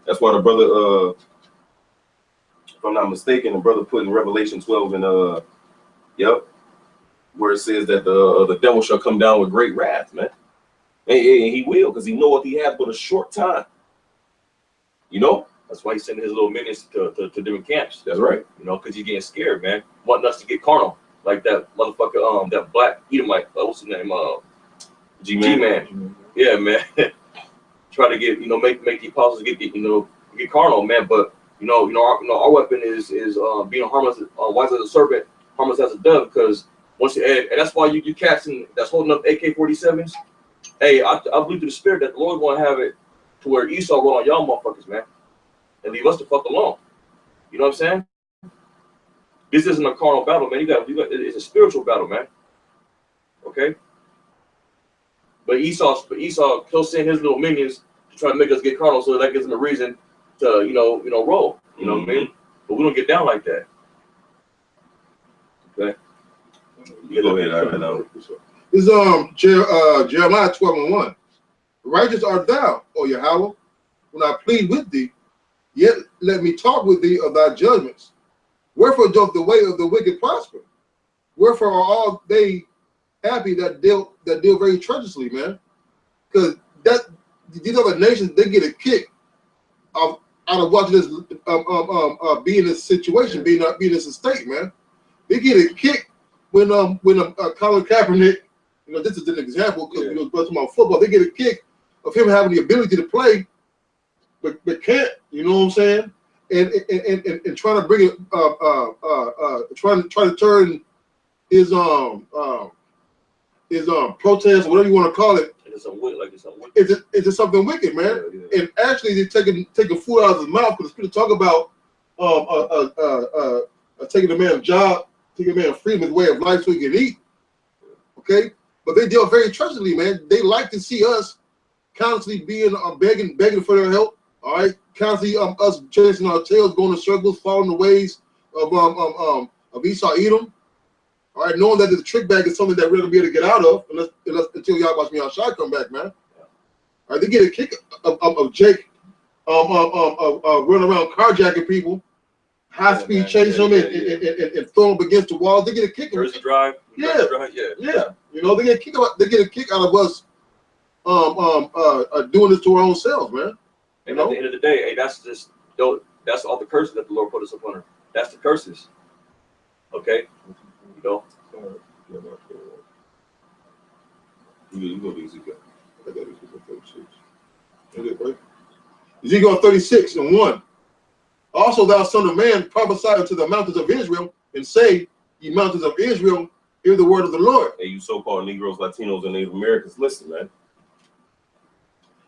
That's why the brother, if I'm not mistaken, the brother put in Revelation 12 and where it says that the devil shall come down with great wrath, man. And he will, because he knoweth he hath but a short time. That's why he's sending his little minions to different camps. That's right. Because he's getting scared, man. Wanting us to get carnal. Like that motherfucker, that black Edomite, what's his name? G-Man. Mm-hmm. Yeah, man. Try to get, make the apostles get carnal, man. But our weapon is being harmless, wise as a serpent, harmless as a dove. Because once you and that's why you cats that's holding up AK-47s. Hey, I believe through the spirit that the Lord going to have it to where Esau roll on y'all motherfuckers, man, and leave us the fuck alone. You know what I'm saying? This isn't a carnal battle, man. It's a spiritual battle, man. Okay. But Esau, he'll send his little minions to try to make us get carnal, so that gives him a reason to, roll. You know what I mean? But we don't get down like that. Okay. You go ahead. I know. This Jeremiah 12:1. Righteous art thou, O Yahweh, when I plead with thee, yet let me talk with thee of thy judgments. Wherefore doth the way of the wicked prosper? Wherefore are all they happy that deal very treacherously, man? Because these other nations, they get a kick out of watching this be in this situation, being in this state, man. They get a kick when Colin Kaepernick, this is an example because talking about football, they get a kick of him having the ability to play, but can't, you know what I'm saying? And trying to bring it, trying to turn his protest, whatever you want to call it, it's something wicked, man. Yeah. And actually, they're taking food out of his mouth because people talk about taking a man's job, taking a man's freedom, his way of life, so he can eat. Okay, but they deal very treacherously, man. They like to see us constantly being begging for their help. All right, constantly us chasing our tails, going in circles, following the ways of Esau Edom. All right, knowing that the trick bag is something that we're gonna be able to get out of until y'all watch me outside come back, man. All right, they get a kick of Jake running around carjacking people, high speed chasing them and throwing them against the walls. They get a kick. Jersey Drive. Yeah. You know, they get a kick out of us doing this to our own selves, man. And at the end of the day, hey, that's all the curses that the Lord put us up under. That's the curses. Okay? You know? You go to Ezekiel. Ezekiel 36:1. Also, thou son of man, prophesy unto the mountains of Israel, and say, ye mountains of Israel, hear the word of the Lord. Hey, you so-called Negroes, Latinos, and Native Americans, listen, man.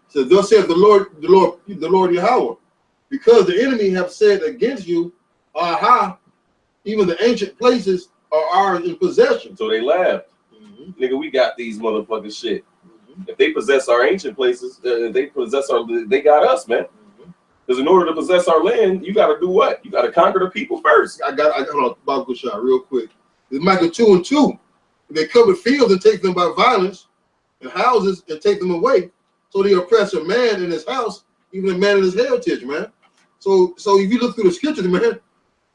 So thus saith the Lord Yahweh, because the enemy have said against you, aha, even the ancient places are ours in possession. So they laughed. Nigga, we got these motherfucking shit. If they possess our ancient places, they got us, man. Because in order to possess our land, you got to do what? You got to conquer the people first. I got a Bible shot real quick. It's Micah 2:2. They cover fields and take them by violence, and houses and take them away. So they oppress a man in his house, even a man in his heritage, man. So if you look through the scriptures, man,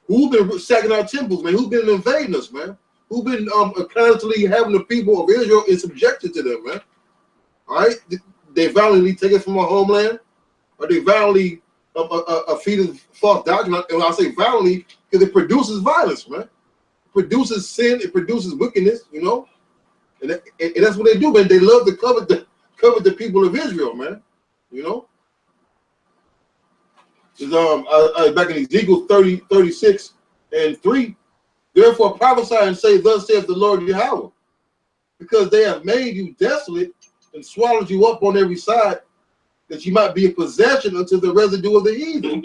who's been sacking our temples, man? Who's been invading us, man? Who's been constantly having the people of Israel in subjection to them, man? All right, they violently take us from our homeland, or they violently feed false doctrine. And when I say violently, because it produces violence, man. It produces sin, it produces wickedness, you know. And that's what they do, man. They love to covet the people of Israel, man. You know. It's, back in Ezekiel 36:3. Therefore prophesy and say, thus saith the Lord Yahweh, because they have made you desolate and swallowed you up on every side, that you might be a possession unto the residue of the heathen.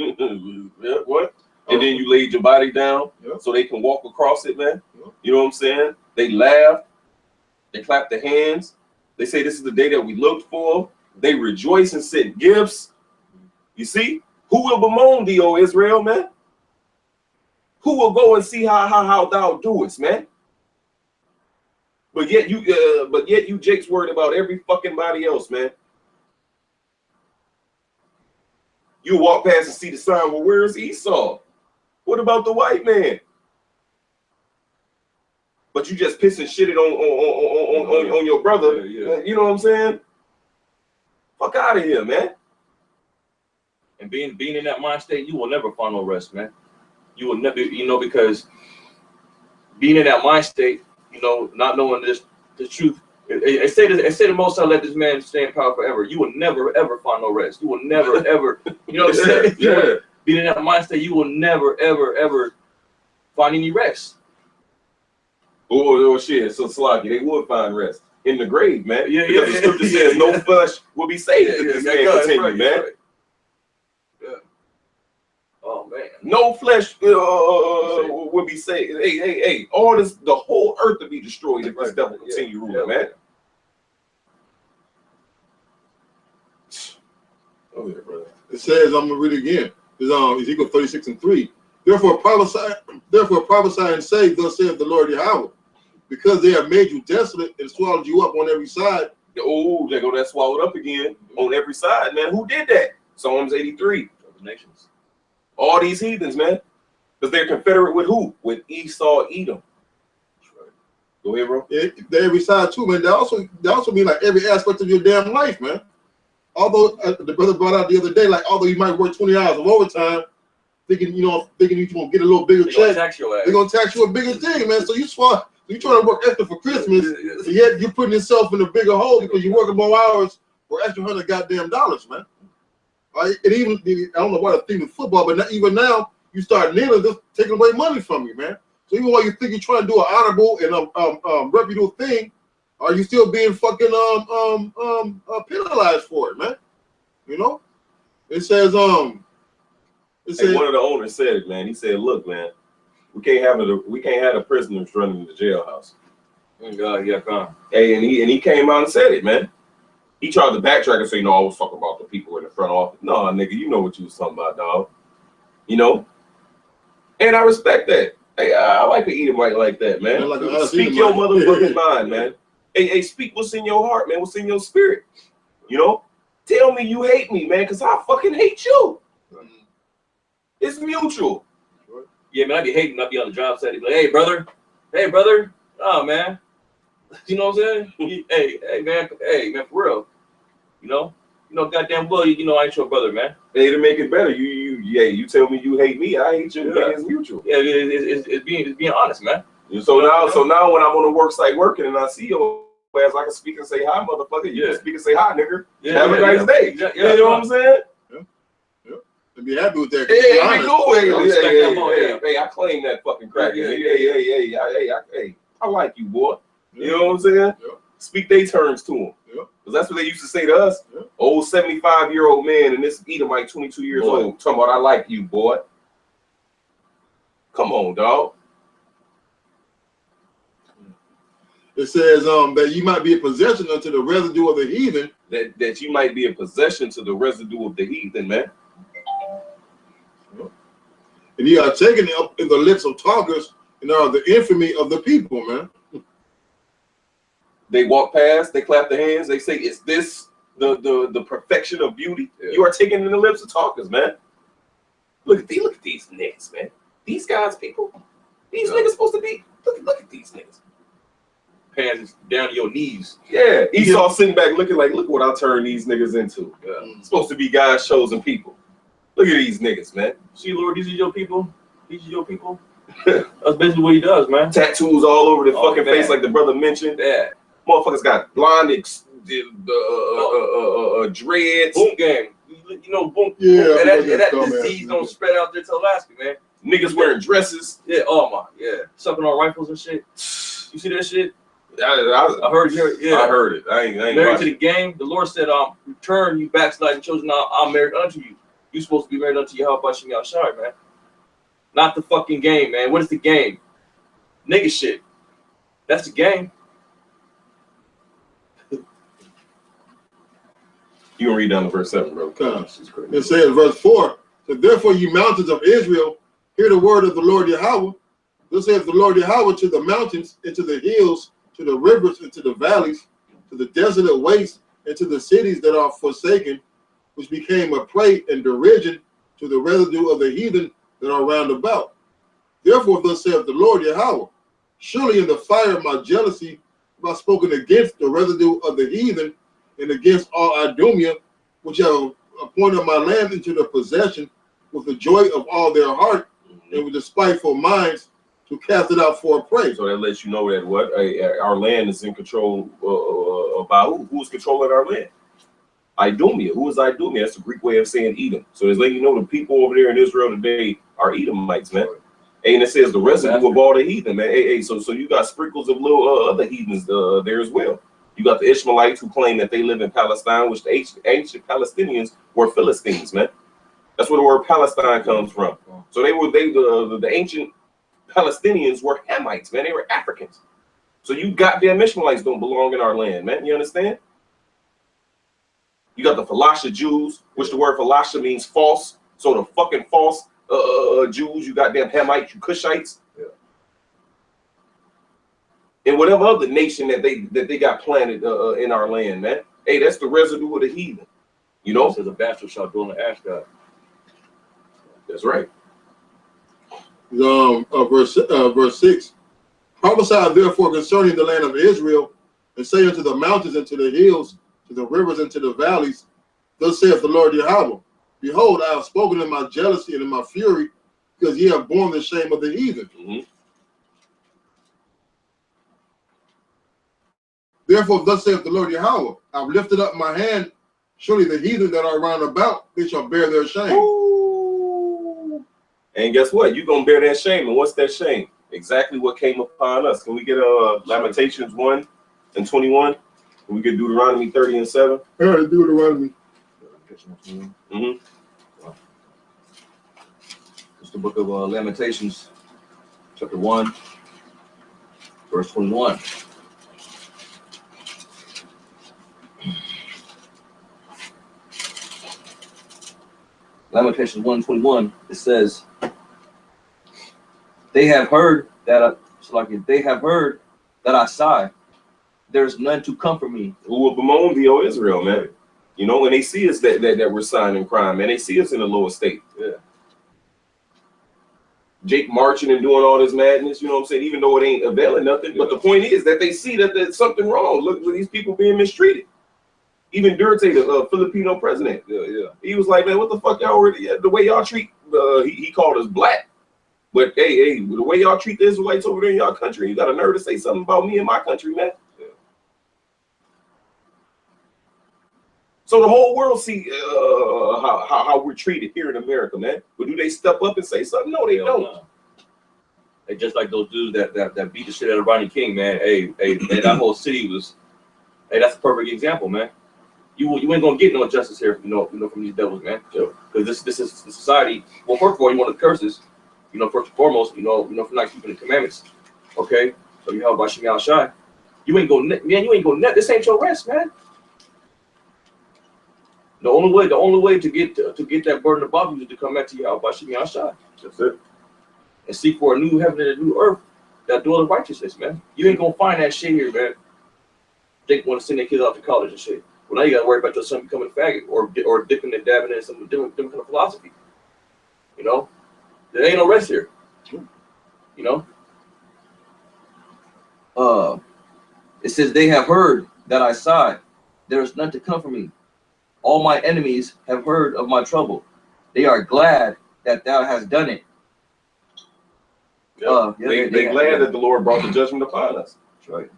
What? And then you laid your body down so they can walk across it, man. You know what I'm saying? They laugh, they clap their hands, they say this is the day that we looked for. They rejoice and send gifts. You see? Who will bemoan thee, O Israel, man? Who will go and see how thou doest, man? But yet you Jake's worried about every fucking body else, man. You walk past and see the sign, well, where's Esau? What about the white man? But you just pissing shit on your brother. You know what I'm saying? Fuck out of here, man. And being in that mind state, you will never find no rest, man. You will never, you know, because being in that mind state, you know, not knowing the truth. I say the Most High let this man stay in power forever. You will never ever find no rest. You will never ever, you know what I'm saying? Yeah. Being in that mind state, you will never ever find any rest. Oh shit! So Slocky, they would find rest in the grave, man. Yeah, because the scripture says no flesh will be saved if this man continue, right, man. Right. Yeah. Oh man, no flesh will be saved. Hey! All this, the whole earth to be destroyed if this devil continue ruling, man. Oh yeah, brother. It says, I'm gonna read it again. It's Ezekiel 36:3. Therefore prophesy and say, thus saith the Lord Yahweh, because they have made you desolate and swallowed you up on every side. Oh, they go that swallowed up again on every side, man. Who did that? Psalms 83. the nations. All these heathens, man, because they're confederate with who? With Esau, Edom. Right. Go ahead, bro. They're every side too, man. They also mean like every aspect of your damn life, man. Although the brother brought out the other day, like although you might work 20 hours of overtime, thinking you're gonna get a little bigger check, they're gonna tax you a bigger thing, man. So you trying to work extra for Christmas, and yet you're putting yourself in a bigger hole because you're working more hours for extra $100 goddamn dollars, man. And even I don't know why the thing is football, but even now you start kneeling, just taking away money from you, man. So even while you think you're trying to do an honorable and reputable thing, are you still being fucking penalized for it, man? You know? It says one of the owners said it, man. He said, "Look, man, we can't have the prisoners running the jailhouse. Yeah, come. Hey, and he came out and said it, man. He tried to backtrack and say, no, I was talking about the people in the front office. No, nigga, you know what you was talking about, dog. You know? And I respect that. Hey, I like to eat it right like that, man. Like speak your motherfucking mind, man. Hey, speak what's in your heart, man. What's in your spirit. You know? Tell me you hate me, man, because I fucking hate you. It's mutual. Yeah, man, I be hating. I be on the job site. Like, hey, brother. Oh, man. You know what I'm saying? hey, man, for real. You know, goddamn well, you know, I ain't your brother, man. Hey, to make it better, you tell me you hate me, I hate you. Yeah. It's mutual. Yeah, it's being honest, man. So now when I'm on the work site working and I see your ass, I can speak and say hi, motherfucker. You can speak and say hi, nigga. Have a nice day. You know what I'm saying? Yeah. To be happy with that. Hey, be cool. Hey, I claim that fucking crack. Hey, I like you, boy. You know what I'm saying? Yeah. Speak they terms to them. Yeah. Because that's what they used to say to us. Yeah. Old 75-year-old man and this Edomite 22 years old talking about I like you, boy. Come on, dog. It says that you might be a possession unto the residue of the heathen. That you might be a possession to the residue of the heathen, man. And ye are taken up in the lips of talkers and are the infamy of the people, man. They walk past, they clap their hands, they say, is this the perfection of beauty? Yeah. You are taken in the lips of talkers, man. Look at these niggas, man. These guys, people. These niggas supposed to be. Look at these niggas. Pants down to your knees. Yeah. Esau sitting back looking like, look what I turned these niggas into. Yeah. Supposed to be God's chosen people. Look at these niggas, man. See, Lord, these are your people. These are your people. That's basically what he does, man. Tattoos all over the fucking face, like the brother mentioned. Yeah. Motherfuckers got blonde dreads. Boom gang. You know, boom. Yeah. And that disease don't spread out there to Alaska, man. Niggas wearing dresses. Yeah. Oh my. Yeah. Sucking on rifles and shit. You see that shit? I heard you. Yeah. I heard it. I ain't married to the game. The Lord said, return you backsliding children. Now I'm married unto you. You supposed to be married unto Yahweh Bashim Yahshai, man. Not the fucking game, man. What is the game? Nigga shit. That's the game. You can read down to verse 7, bro. It says, verse 4, so therefore, you mountains of Israel, hear the word of the Lord Yahweh. Thus saith the Lord Yahweh to the mountains, and to the hills, to the rivers, and to the valleys, to the desolate wastes, and to the cities that are forsaken, which became a prey and derision to the residue of the heathen that are round about. Therefore, thus saith the Lord Yahweh, surely in the fire of my jealousy have I spoken against the residue of the heathen, and against all Idumea, which have appointed my land into the possession with the joy of all their heart, and with the spiteful minds to cast it out for a prey. So that lets you know that our land is in control by who? Who is controlling our land? Idumea. Who is Idumea? That's the Greek way of saying Edom. So it's letting you know the people over there in Israel today are Edomites, man. Hey, and it says the residue of all the heathen, man. Hey, so you got sprinkles of little other heathens there as well. You got the Ishmaelites who claim that they live in Palestine, which the ancient Palestinians were Philistines, man. That's where the word Palestine comes from. So the ancient Palestinians were Hamites, man. They were Africans. So you goddamn Ishmaelites don't belong in our land, man. You understand? You got the Falasha Jews, which the word Falasha means false. So the fucking false Jews, you goddamn Hamites, you Cushites. Yeah. And whatever other nation that they got planted in our land, man. Hey, that's the residue of the heathen. You know? Says a bastard shall dwell in Ashdod. That's right. Verse 6. Prophesy therefore concerning the land of Israel, and say unto the mountains and to the hills, to the rivers and to the valleys, thus saith the Lord Yahweh, behold, I have spoken in my jealousy and in my fury, because ye have borne the shame of the heathen. Mm-hmm. Therefore, thus saith the Lord Yahweh, I've lifted up my hand, surely the heathen that are round about, they shall bear their shame. Ooh. And guess what? You're going to bear that shame. And what's that shame? Exactly what came upon us. Can we get Lamentations 1 and 21? Can we get Deuteronomy 30 and 7? All right, Deuteronomy. Mm-hmm. It's the book of Lamentations, chapter 1, verse 21. Lamentations 1:21, it says, they have heard that they have heard that I sigh. There's none to comfort me. Who will bemoan thee, O Israel, man? You know, when they see us that we're signing crime, man, they see us in a lower state. Yeah. Jake marching and doing all this madness, you know what I'm saying? Even though it ain't availing nothing. But the point is that they see that there's something wrong. Look at these people being mistreated. Even Duterte, the Filipino president, he was like, man, what the fuck y'all already, the way y'all treat, he called us black. But hey, the way y'all treat the Israelites over there in y'all country, you got a nerve to say something about me and my country, man. Yeah. So the whole world see how we're treated here in America, man. But do they step up and say something? No, they don't. Hey, just like those dudes that beat the shit out of Rodney King, man. Hey, man, that whole city was. Hey, that's a perfect example, man. You ain't gonna get no justice here, you know, from these devils, man. Because this is the society. Well, first of all, you want the curses. You know, first and foremost, you know, for not keeping the commandments. Okay, so you have about Shemi Al-Shai. You ain't gonna net. This ain't your rest, man. The only way to get that burden above you is to come back to you about Shemi Al-Shai. That's it. And seek for a new heaven and a new earth that dwell in righteousness, man. You ain't gonna find that shit here, man. They want to send their kids out to college and shit. Well, now you gotta worry about your son becoming a faggot or dipping and dabbing in some different kind of philosophy. You know, there ain't no rest here. You know. It says they have heard that I sigh. There is none to comfort me. All my enemies have heard of my trouble. They are glad that thou hast done it. Yeah. They glad that the Lord brought the judgment upon us. That's right.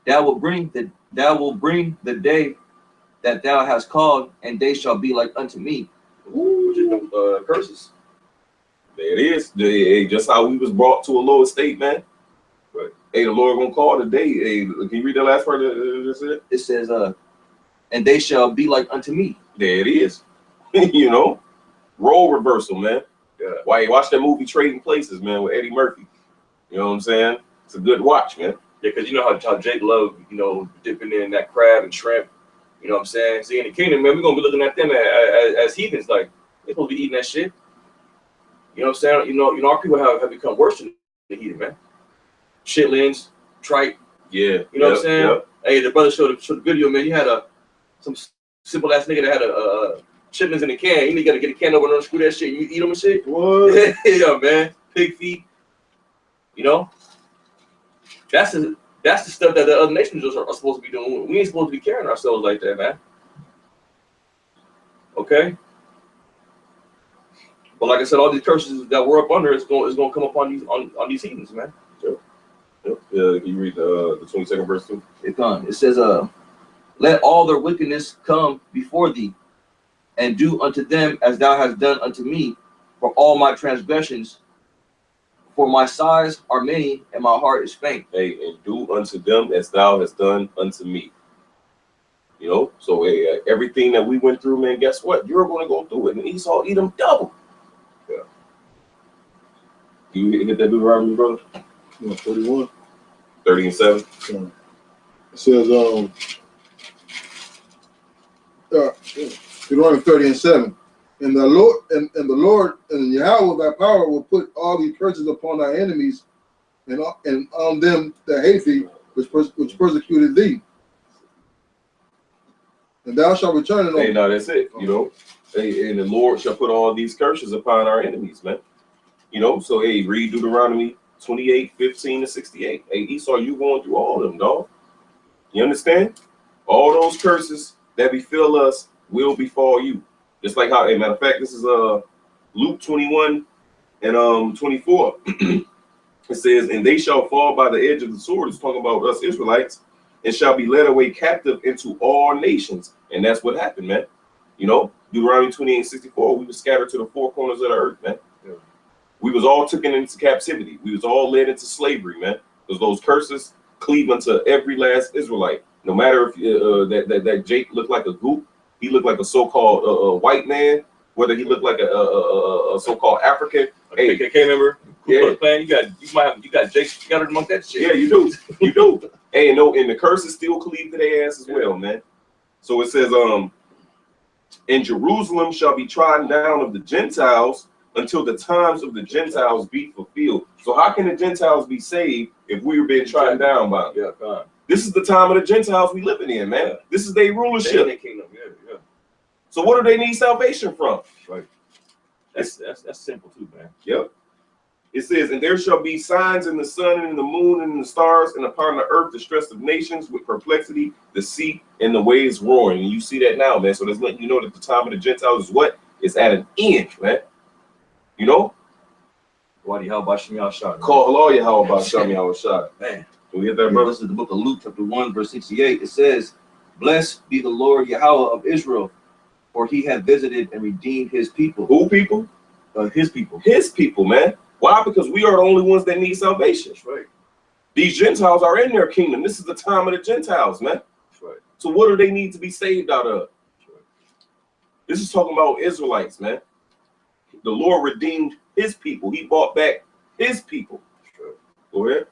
Thou will bring the day that thou hast called, and they shall be like unto me. Ooh, curses. There it is. Hey, just how we was brought to a lower state, man. Right. Hey, the Lord gonna call today. Hey, can you read that last part? It says, and they shall be like unto me. There it is. You know, role reversal, man. Yeah. Why you watch that movie Trading Places, man, with Eddie Murphy? You know what I'm saying? It's a good watch, man. Yeah, because you know how Jake loved, you know, dipping in that crab and shrimp. You know what I'm saying? See, in the kingdom, man, we're gonna be looking at them as heathens, like they're supposed to be eating that shit. You know what I'm saying? You know, our people have become worse than the heathen, man. Shitlins, trite. Yeah. You know what I'm saying? Yep. Hey, the brother showed the video, man. You had some simple ass nigga that had a chitlins in a can. You gotta get a can over and unscrew that shit. You eat them and shit. What? Yeah, man. Pig feet. You know? That's the stuff that the other nations are supposed to be doing. We ain't supposed to be carrying ourselves like that, man. Okay? But like I said, all these curses that we're up under is going to come upon these heathens, man. Yep. Can you read the 22nd verse too? It says, let all their wickedness come before thee, and do unto them as thou hast done unto me, for all my transgressions. For my sighs are many, and my heart is faint. Hey, and do unto them as thou hast done unto me. You know, so everything that we went through, man, guess what? You're going to go through it, and Esau eat them double. Yeah. You hit that Deuteronomy, brother? 31. 30 and 7. It says, Deuteronomy 30 and 7. And the Lord and Yahweh thy power will put all these curses upon thy enemies and on them that hate thee, which persecuted thee. And thou shalt return. Hey, no, that's it. You know, hey, and the Lord shall put all these curses upon our enemies, man. You know, so hey, read Deuteronomy 28, 15 to 68. Hey, Esau, you going through all of them, dog. You understand? All those curses that befall us will befall you. Just like how, matter of fact, this is Luke 21 and 24. It says, and they shall fall by the edge of the sword. It's talking about us Israelites, and shall be led away captive into all nations. And that's what happened, man. You know, Deuteronomy 28 and 64, we were scattered to the four corners of the earth, man. Yeah. We was all taken into captivity. We was all led into slavery, man. Because those curses cleave unto every last Israelite. No matter if that Jake looked like a goop, he looked like a so-called white man, whether he looked like a so-called African. Hey, KKK member. Yeah, man, you got Jake scattered among that shit. Yeah, you do, you do. Hey, no, and the curses still cleave to their ass as well, man. So it says, And Jerusalem shall be trodden down of the Gentiles until the times of the Gentiles be fulfilled. So how can the Gentiles be saved if we were being trodden down by them? Yeah, God. This is the time of the Gentiles we living in, man. Yeah. This is their rulership. Their kingdom. Yeah, yeah. So what do they need salvation from? Right. That's simple too, man. Yep. It says, and there shall be signs in the sun and in the moon and in the stars, and upon the earth the stress of nations with perplexity, the sea and the waves roaring. And you see that now, man. So that's letting you know that the time of the Gentiles is what? It's at an end, man. You know? How about Shemi Shah? Call hello, how about Shemi Shah? Man. Can we get that, brother? This is the book of Luke, chapter 1, verse 68. It says, "Blessed be the Lord Yahweh of Israel, for he hath visited and redeemed his people." Who people? His people. His people, man. Why? Because we are the only ones that need salvation. That's right. These Gentiles are in their kingdom. This is the time of the Gentiles, man. That's right. So what do they need to be saved out of? That's right. This is talking about Israelites, man. The Lord redeemed his people. He bought back his people. That's right. Go ahead.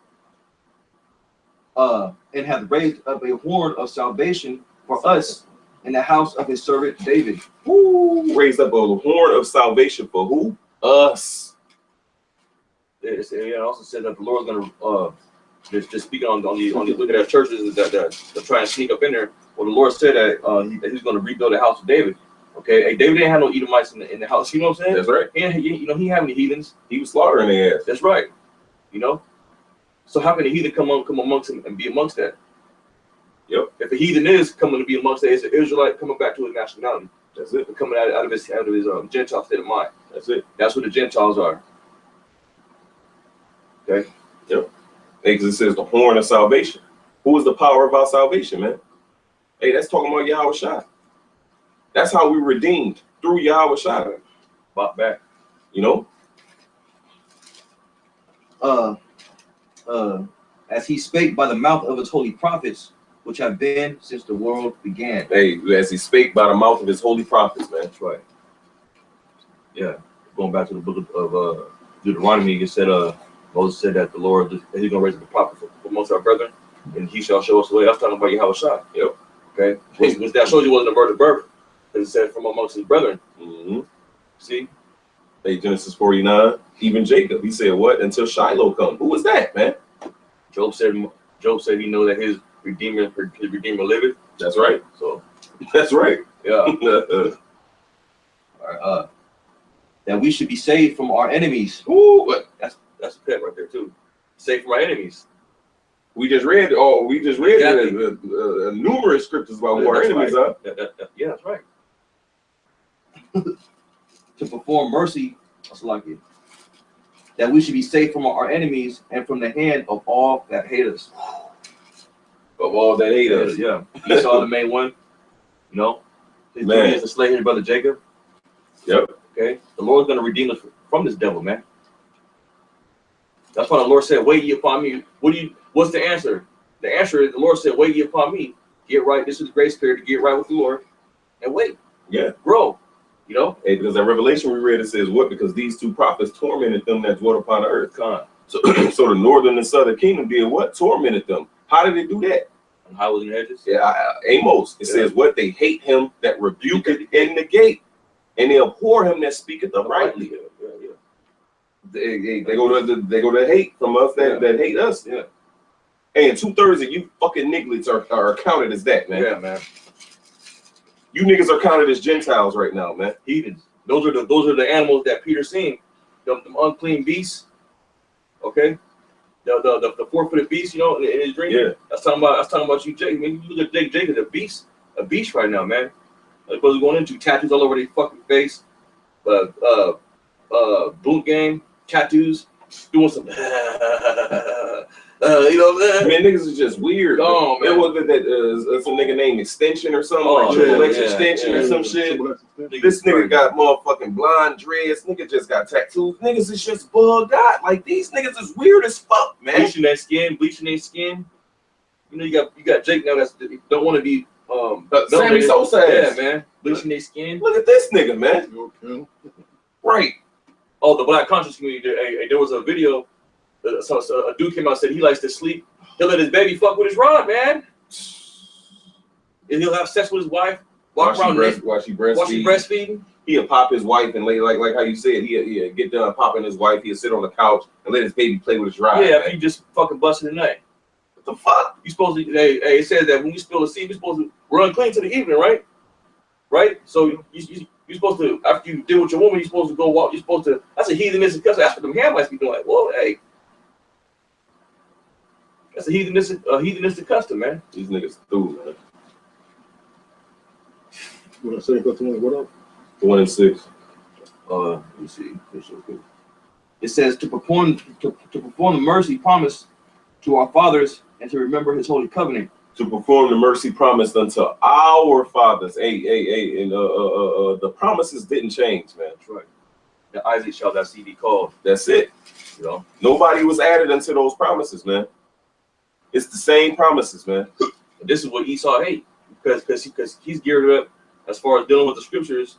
And hath raised up a horn of salvation for us in the house of his servant David. Who raised up a horn of salvation for who? Us. It also said that the Lord's gonna just speaking on the look at our churches that try and sneak up in there. Well, the Lord said that he's gonna rebuild the house of David. Okay, hey, David didn't have no Edomites in the house. You know what I'm saying? That's right. And he had any heathens. He was slaughtering their ass. That's right. You know. So how can a heathen come amongst him and be amongst that? Yep. If a heathen is coming to be amongst that, it's an Israelite coming back to his nationality. That's it. Coming out of his Gentile state of mind. That's it. That's what the Gentiles are. Okay. Yep. Because it says the horn of salvation. Who is the power of our salvation, man? Hey, that's talking about Yahweh Shai. That's how we redeemed through Yahweh Shai. Bought back. You know? As he spake by the mouth of his holy prophets, which have been since the world began. Hey, as he spake by the mouth of his holy prophets, man. That's right. Yeah. Going back to the book of Deuteronomy, it said Moses said that the Lord he's gonna raise up a prophet for amongst our brethren, and he shall show us the way. That's talking about Yahweh Shai. Yep. Okay. Which that shows you wasn't a virgin birth. Because it said from amongst his brethren. Mm-hmm. See? Hey, Genesis 49, even Jacob, he said what? Until Shiloh come. Who was that, man? Job said he know that his redeemer liveth. That's right. So that's right. yeah. That we should be saved from our enemies. Ooh, That's a pet right there too. Saved from our enemies. we just read Exactly. numerous scriptures about who our That's enemies right. are. Yeah, that's right. To perform mercy, that's like it. That we should be safe from our enemies and from the hand of all that hate us. Of all that hate us. Yeah. Esau the main one. You know? His duty is to slay his brother Jacob. Yep. Okay? The Lord's gonna redeem us from this devil, man. That's why the Lord said, wait ye upon me. What's the answer? The answer is the Lord said, wait ye upon me. Get right. This is the grace period to get right with the Lord. And wait. Yeah. Grow. You know? Hey, because that Revelation we read, it says what? Because these two prophets tormented them that dwelt upon the earth. So the northern and southern kingdom did what? Tormented them. How did they do that? On highways and hedges. Yeah, Amos. It says what? They hate him that rebuketh in the gate, and they abhor him that speaketh uprightly. Yeah. They go to hate from us that hate us. Yeah. Hey, and 2/3 of you fucking nigglets are counted as that, man. Yeah, man. You niggas are counted as Gentiles right now, man. Heathens. Those are the animals that Peter seen. Them unclean beasts. Okay? The 4-footed beast, you know, in his dream. Yeah. That's talking about you, Jake. Man, you look at Jake as a beast right now, man. Like what's going into tattoos all over their fucking face. Boot game, tattoos, doing some you know what I'm saying? Man, niggas is just weird. Oh, man. It wasn't that some nigga named Extension or something, Oh, like Triple yeah, X Extension or some shit. Shit. This nigga got motherfucking blonde dreads. Nigga just got tattoos. Niggas is just bugged out. Like these niggas is weird as fuck, man. Bleaching their skin. You know, you got Jake now that don't want to be Sammy Sosa yeah, ass. man. Bleaching their skin. Look at this nigga, man. Okay. Right. Oh, the black conscious community. There was a video. So a dude came out and said he likes to sleep. He'll let his baby fuck with his rod, man. And he'll have sex with his wife walk around while she breastfeeding. He'll pop his wife and like how you said, he'll get done popping his wife. He'll sit on the couch and let his baby play with his ride. Yeah, man. You just fucking busted the nut. What the fuck? You supposed to? Hey, it says that when you spill a seed, you're supposed to run clean to the evening, right? Right. So you're supposed to, after you deal with your woman, you're supposed to go walk. You're supposed to. That's a heathenistic custom. That's what them Hamites be doing. Like, well, hey, that's a heathenistic custom, man. These niggas through, man. What I say? What up? 1 and 6. Let me see. It says to perform the mercy promised to our fathers and to remember his holy covenant. To perform the mercy promised unto our fathers. Hey, and the promises didn't change, man. That's right. That Isaac shall that seed be called. That's it. You know, nobody was added unto those promises, man. It's the same promises, man. And this is what Esau hate because he's geared up as far as dealing with the scriptures.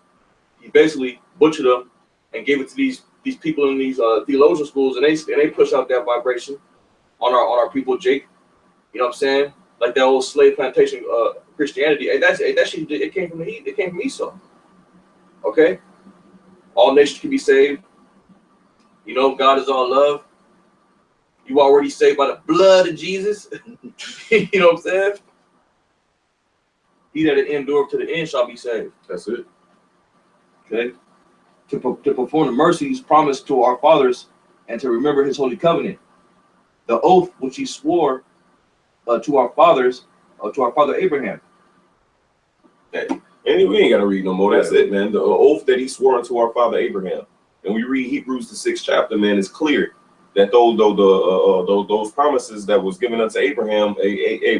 He basically butchered them and gave it to these people in these theologian schools, and they push out that vibration on our people, Jake. You know what I'm saying? Like that old slave plantation Christianity. Hey, that shit, it came from Esau. Okay? All nations can be saved. You know, God is all love. You already saved by the blood of Jesus. You know what I'm saying? He that endure to the end shall be saved. That's it. Okay? To perform the mercies promised to our fathers and to remember his holy covenant. The oath which he swore to our fathers, to our father Abraham. Okay. And we ain't got to read no more. That's it, man. The oath that he swore unto our father Abraham. And we read Hebrews, the 6th chapter, man, it's clear that those promises that was given unto Abraham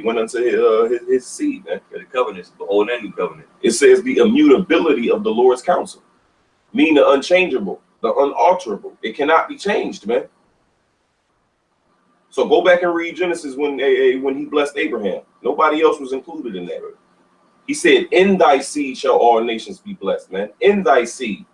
went unto his seed, man. The covenants, the old and new covenant. It says the immutability of the Lord's counsel, meaning the unchangeable, the unalterable. It cannot be changed, man. So go back and read Genesis when he blessed Abraham. Nobody else was included in that. He said, "In thy seed shall all nations be blessed," man. In thy seed.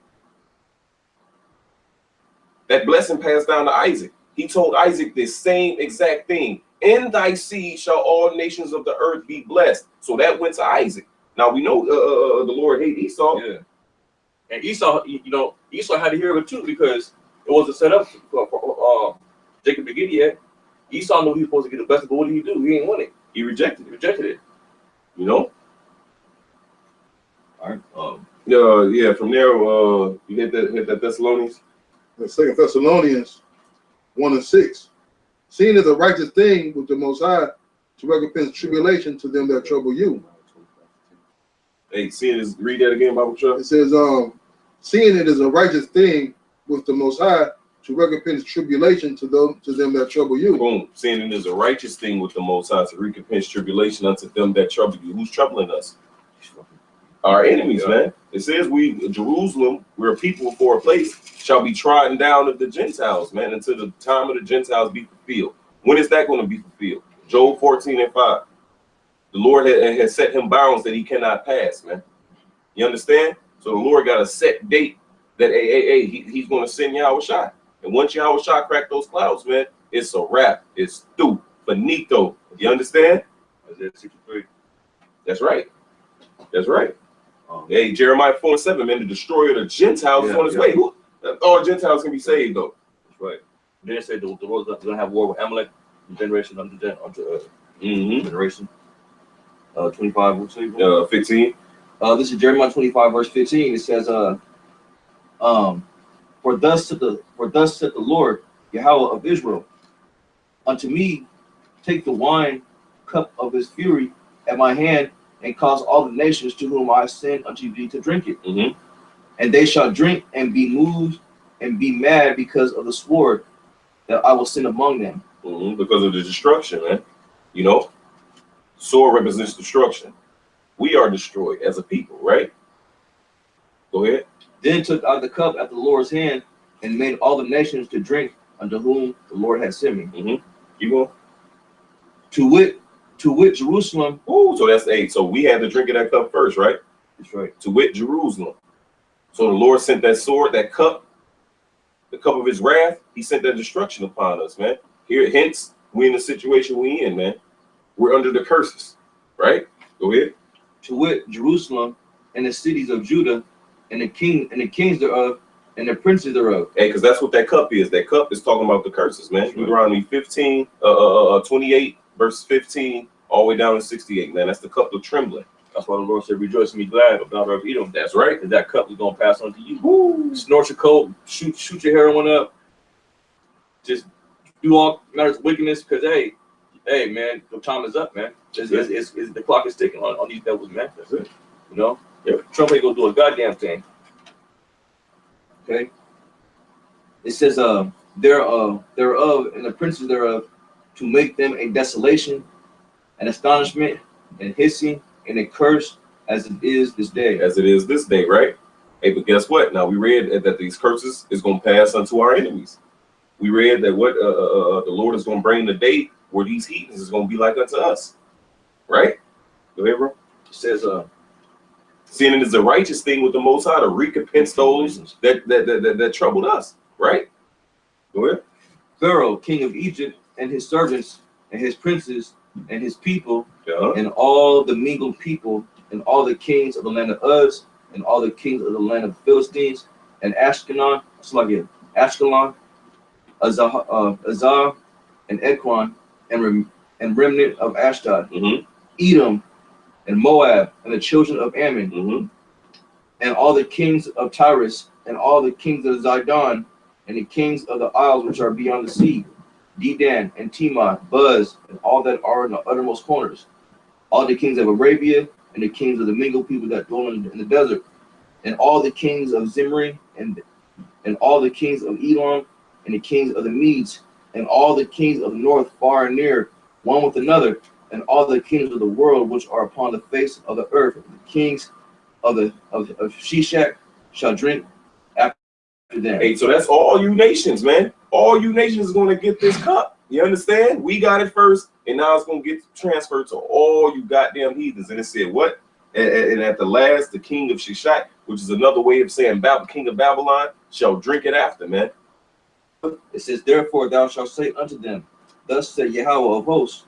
That blessing passed down to Isaac. He told Isaac this same exact thing. In thy seed shall all nations of the earth be blessed. So that went to Isaac. Now we know the Lord hated Esau. Yeah. And Esau, Esau had to hear of it too because it wasn't set up for Jacob to get yet. Esau knew he was supposed to get the blessing, but what did he do? He didn't want it. He rejected it. You know? All right. Yeah, from there, you hit that Thessalonians. The 2 Thessalonians 1 and 6. Seeing is a righteous thing with the Most High to recompense tribulation to them that trouble you. Hey, read that again, Bible Chuck. It says, seeing it is a righteous thing with the Most High to recompense tribulation to them that trouble you. Boom. Seeing it is a righteous thing with the Most High to recompense tribulation unto them that trouble you. Who's troubling us? Our enemies, man. It says Jerusalem, we're a people for a place, shall be trodden down of the Gentiles, man, until the time of the Gentiles be fulfilled. When is that going to be fulfilled? Job 14 and 5. The Lord has set him bounds that he cannot pass, man. You understand? So the Lord got a set date that he's going to send Yahushua. And once Yahushua crack those clouds, man, it's a wrap. It's through. Finito. You understand? Isaiah 63. That's right. That's right. Hey, Jeremiah 4 and 7, man, the destroyer of the Gentiles is on his way. All Gentiles can be saved, though. That's right. Then it said the Lord's going to have war with Amalek, generation unto generation. 25, we'll say. 15. This is Jeremiah 25, verse 15. It says, For thus said the Lord, Yahweh of Israel, unto me take the wine cup of his fury at my hand, and cause all the nations to whom I send unto thee to drink it. Mm-hmm. And they shall drink and be moved and be mad because of the sword that I will send among them. Mm-hmm. Because of the destruction, man. You know, sword represents destruction. We are destroyed as a people, right? Go ahead. Then took out the cup at the Lord's hand and made all the nations to drink unto whom the Lord had sent me. Mm-hmm. Keep going. To wit, Jerusalem. Oh, so that's 8. So we had to drink of that cup first, right? That's right. To wit, Jerusalem. So the Lord sent that sword, that cup, the cup of his wrath. He sent that destruction upon us, man. Here, hence, we in the situation we in, man. We're under the curses, right? Go ahead. To wit, Jerusalem, and the cities of Judah, and the kings thereof, and the princes thereof. Hey, because that's what that cup is. That cup is talking about the curses, man. Deuteronomy 15, 28, verse 15, all the way down to 68, man. That's the cup of trembling. That's why the Lord said, rejoice and be glad of daughter of Edom. That's right. Because that cup is going to pass on to you. Woo. Snort your coat, shoot your heroin up. Just do all matters of wickedness because, hey, man, the time is up, man. The clock is ticking on these devils, man. That's it. You know? Yeah, Trump ain't going to do a goddamn thing. Okay. It says, thereof, and the princes thereof, to make them a desolation, an astonishment, and hissing, and a curse, as it is this day. As it is this day, right? Hey, but guess what? Now we read that these curses is going to pass unto our enemies. We read that what the Lord is going to bring the day where these heathens is going to be like unto us, right? Go ahead, bro. It says, seeing it is a righteous thing with the Most High to recompense those that troubled us, right? Go ahead. Pharaoh, king of Egypt, and his servants, and his princes, and his people, Yeah. and all the mingled people, and all the kings of the land of Uz, and all the kings of the land of the Philistines, and Ashkelon, Azar, and Ekron, and remnant of Ashdod, Edom, and Moab, and the children of Ammon, and all the kings of Tyrus, and all the kings of Zidon, and the kings of the isles which are beyond the sea, Dedan and Timah, Buz, and all that are in the uttermost corners, all the kings of Arabia, and the kings of the mingled people that dwell in the desert, and all the kings of Zimri, and all the kings of Elam, and the kings of the Medes, and all the kings of the north, far and near, one with another, and all the kings of the world which are upon the face of the earth, the kings of Shishak shall drink after them. Hey, so that's all you nations, man. All you nations is going to get this cup. You understand? We got it first, and now it's going to get transferred to all you goddamn heathens. And it said what? And at the last, the king of Shishak, which is another way of saying king of Babylon, shall drink it after, man. It says, therefore thou shalt say unto them, thus said Yahweh of hosts,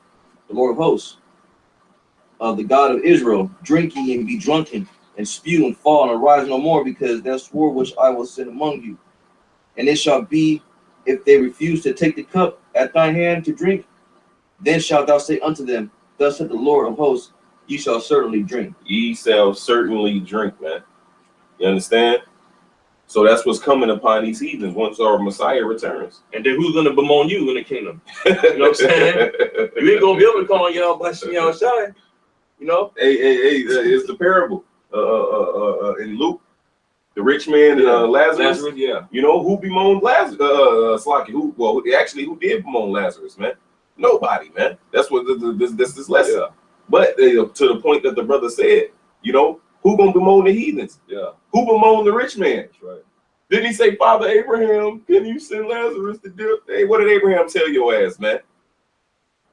the Lord of hosts, of the God of Israel, drink ye and be drunken, and spew and fall and arise no more, because that sword which I will send among you. And it shall be, if they refuse to take the cup at thine hand to drink, then shalt thou say unto them, thus said the Lord of hosts, ye shall certainly drink. Ye shall certainly drink, man. You understand? So that's what's coming upon these heathens once our Messiah returns. And then who's going to bemoan you in the kingdom? You know what I'm saying? You ain't going to be able to call on y'all by Shai. You know? Hey, it's the parable in Luke. The rich man and Lazarus. Yeah. You know, who bemoaned Lazarus? Slaki, who did bemoan Lazarus, man? Nobody, man. That's what this lesson. Yeah. But to the point that the brother said, you know, who gonna bemoan the heathens? Yeah. Who bemoaned the rich man? That's right. Didn't he say, Father Abraham, can you send Lazarus to death? Hey, what did Abraham tell your ass, man?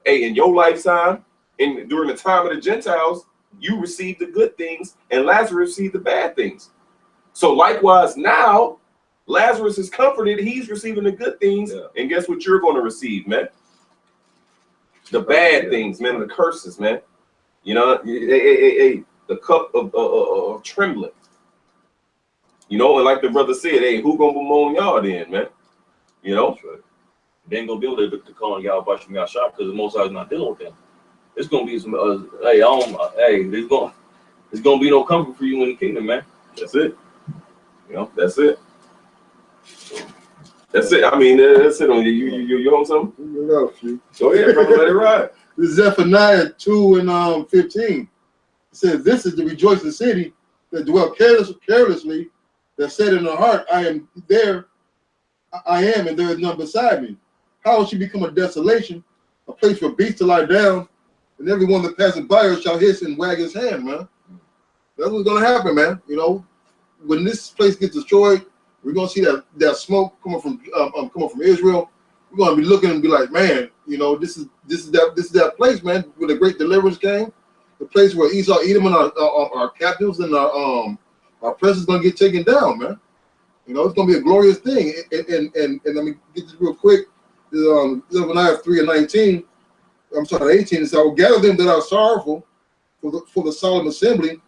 Hey, in your lifetime, during the time of the Gentiles, you received the good things, and Lazarus received the bad things. So likewise, now Lazarus is comforted; he's receiving the good things, and guess what you're going to receive, man? The bad things, man, the curses, man. You know, the cup of trembling. You know, and like the brother said, hey, who gonna bemoan y'all then, man? You know, that's right. They ain't gonna be able to call on y'all by Shemiyah shop because the Most High is not dealing with them. It's gonna be some there's gonna be no comfort for you in the kingdom, man. That's it. You know, that's it. That's it. I mean, that's it on you. You own something? Go ahead, brother. Let it ride. This is Zephaniah 2 and 15. It says, "This is the rejoicing city that dwelt carelessly, that said in her heart, I am, and there is none beside me. How will she become a desolation, a place for beasts to lie down, and everyone that passes by her shall hiss and wag his hand," man. That's what's gonna happen, man. You know, when this place gets destroyed, we're gonna see that smoke coming from Israel. We're gonna be looking and be like, man, you know, this is that place, man, where the great deliverance came, the place where Esau, Edom, and our captives and our presence gonna get taken down, man. You know, it's gonna be a glorious thing. And let me get this real quick. Zephaniah 3 and 19. I'm sorry, 18. It says, "I will gather them that are sorrowful for the solemn assembly,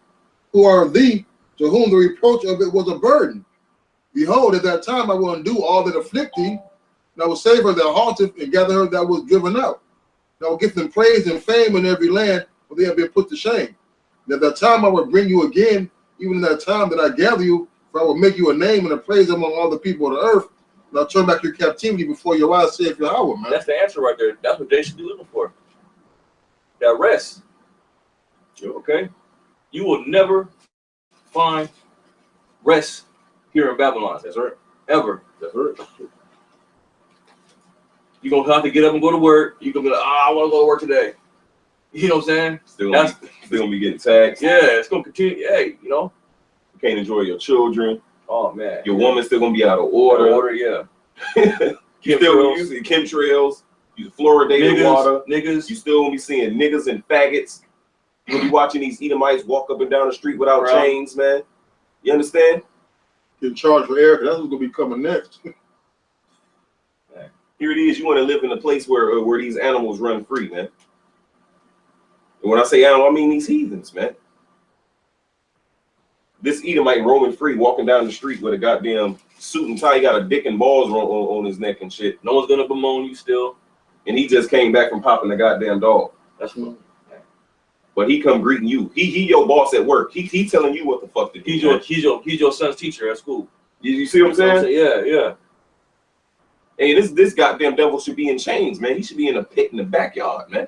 who are thee to whom the reproach of it was a burden. Behold, at that time I will undo all that afflict thee, and I will save her that haunteth, and gather her that was driven out. And I will give them praise and fame in every land, for they have been put to shame. And at that time I will bring you again, even in that time that I gather you, for I will make you a name and a praise among all the people of the earth. And I'll turn back your captivity before your eyes, saith Yahweh, man. That's the answer right there. That's what they should be looking for. That rest. Okay? You will never find rest here in Babylon. That's right. Ever. That's right. You're going to have to get up and go to work. You're going to be like, I want to go to work today. You know what I'm saying? Still going to be getting taxed. Yeah, it's going to continue. Hey, you know? You can't enjoy your children. Oh, man. Your woman's still going to be out of order. Yeah. You still using chemtrails, you fluoridated water. Niggas. You still going to be seeing niggas and faggots. You're going to be watching these Edomites walk up and down the street without chains, man. You understand? Getting charged for air, that's what's going to be coming next. Here it is. You want to live in a place where these animals run free, man. And when I say animal, I mean these heathens, man. This Edomite roaming free, walking down the street with a goddamn suit and tie. He got a dick and balls on his neck and shit. No one's gonna bemoan you still. And he just came back from popping the goddamn dog. That's fine. But he come greeting you. He your boss at work. He telling you what the fuck to do. He's your son's teacher at school. You see what I'm saying? Yeah. Hey, this goddamn devil should be in chains, man. He should be in a pit in the backyard, man.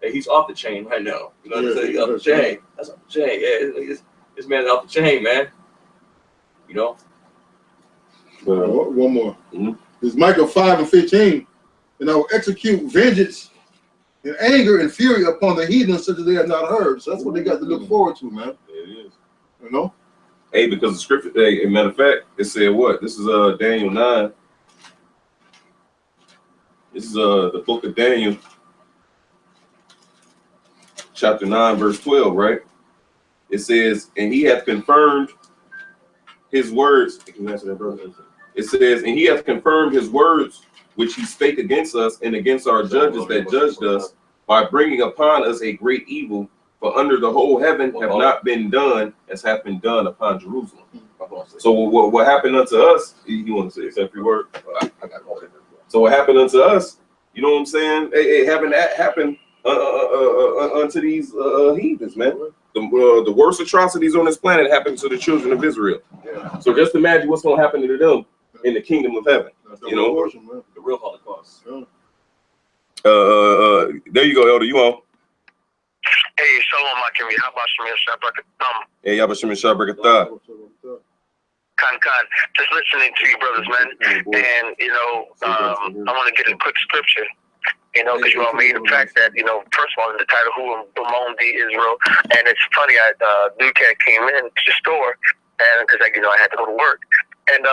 Hey, he's off the chain right now. You know what I'm saying? He's off the chain. That's off the chain. Yeah, this man's off the chain, man. You know? One more. It's Micah 5:15. And I will execute vengeance and anger and fury upon the heathen such as they have not heard. So that's what they got to look forward to, man. It is. You know? Hey, because the scripture, hey, as a matter of fact, it said what? This is Daniel 9. This is the book of Daniel, chapter 9, verse 12, right? It says, and he hath confirmed his words. Can you answer that, brother? It says, and he hath confirmed his words, which he spake against us and against our judges that judged us, by bringing upon us a great evil. For under the whole heaven have not been done as hath been done upon Jerusalem. So what happened unto us? You want to say every word? So what happened unto us? You know what I'm saying? It happened unto these heathens, man. The worst atrocities on this planet happened to the children of Israel. Yeah. So just imagine what's going to happen to them in the kingdom of heaven. You know, the real Holocaust. Yeah. There you go, Elder. You on? Hey, Shalom, Makimi. How about Shemir Shabbat? Hey, Yabba Shemir Shabbat. Khan. Just listening to you, brothers, man. And, you know, I want to get a quick scripture, you know, because you all made the fact that, you know, first of all, in the title, who bemoaned thee, Israel. And it's funny, Duke came in to the store, and because, you know, I had to go to work. And,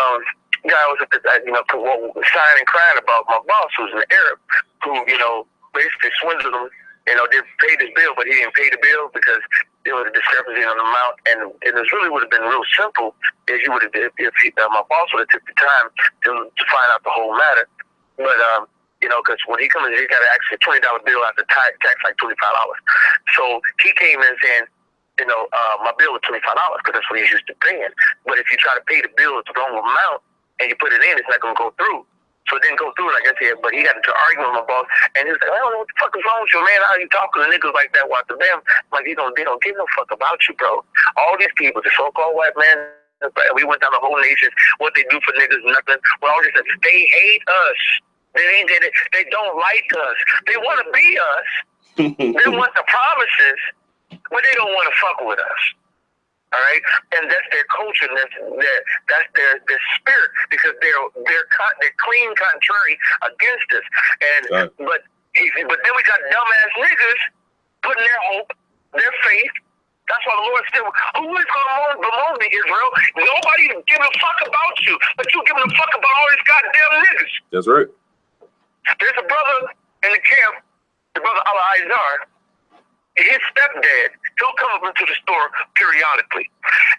guy was at the, you know, sighing and crying about my boss, who's an Arab, who, you know, basically swindled him. You know, they paid his bill, but he didn't pay the bill because there was a discrepancy on the amount. And it really would have been real simple if you would have, my boss would have took the time to find out the whole matter. But you know, because when he comes in, he got actually a $20 bill after tax, like $25. So he came in saying, you know, my bill was $25 because that's what he's used to paying. But if you try to pay the bill at the wrong amount and you put it in, it's not going to go through. So it didn't go through, like I said, but he got into an argument with my boss, and he was like, I don't know what the fuck is wrong with you, man. How you talking to niggas like that? Watch the damn, like, they don't give no fuck about you, bro. All these people, the so-called white man, we went down the whole nation, what they do for niggas, nothing. Well, all this, they hate us. They don't like us. They want to be us. They want the promises, but they don't want to fuck with us. All right, and that's their culture, and that's their spirit, because they're clean contrary against us. And but then we got dumbass niggas putting their hope, their faith. That's why the Lord said, "Who is going to bemoan me, Israel? Nobody giving a fuck about you, but you giving a fuck about all these goddamn niggas." That's right. There's a brother in the camp, the brother Allah Izar. His stepdad, he'll come up into the store periodically.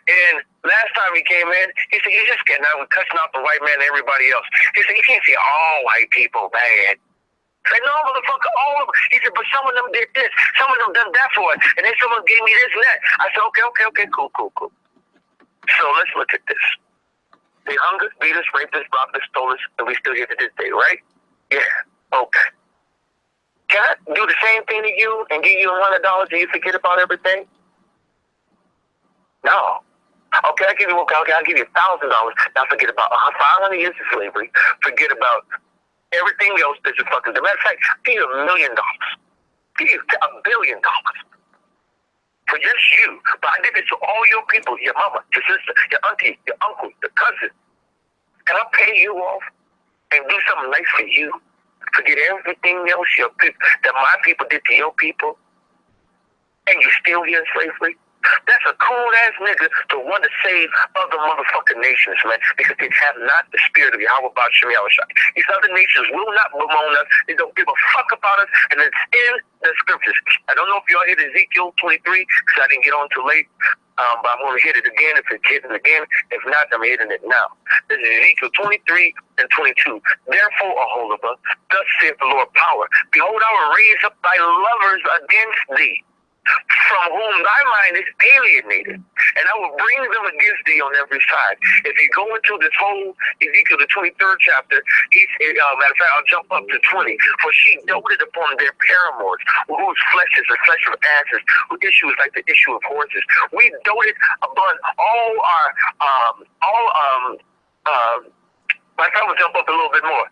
And last time he came in, he said, "You're just getting out with cussing out the white man and everybody else." He said, "You can't say all white people bad." I said, "No, motherfucker, all of them." He said, "But some of them did this. Some of them done that for us. And then someone gave me this and that." I said, okay, cool. So let's look at this. They hung us, beat us, raped us, robbed us, stole us, and we still here to this day, right? Yeah. Okay. Can I do the same thing to you and give you $100 and you forget about everything? No. Okay, I'll give you $1,000. Now forget about 500 years of slavery. Forget about everything else that you fucking do. Matter of fact, give you $1 million. Give you $1 billion. For just you. But I did this to all your people, your mama, your sister, your auntie, your uncle, your cousin. Can I pay you off and do something nice for you? Forget everything else that my people did to your people, and you still here in slavery? That's a cool ass nigga to want to save other motherfucking nations, man, because they have not the spirit of Yahweh Bashim Yahushua. These other nations will not bemoan us. They don't give a fuck about us, and it's in the scriptures. I don't know if y'all hit Ezekiel 23, because I didn't get on too late, but I'm going to hit it again if it's hitting again. If not, I'm hitting it now. This is Ezekiel 23 and 22. Therefore, Aholibah, thus saith the Lord power, behold, I will raise up thy lovers against thee, from whom thy mind is alienated, and I will bring them against thee on every side. If you go into this whole Ezekiel, the 23rd chapter, matter of fact, I'll jump up to 20. For she doted upon their paramours, whose flesh is the flesh of asses, whose issue is like the issue of horses. We doted upon all our, matter of fact, I'll jump up a little bit more.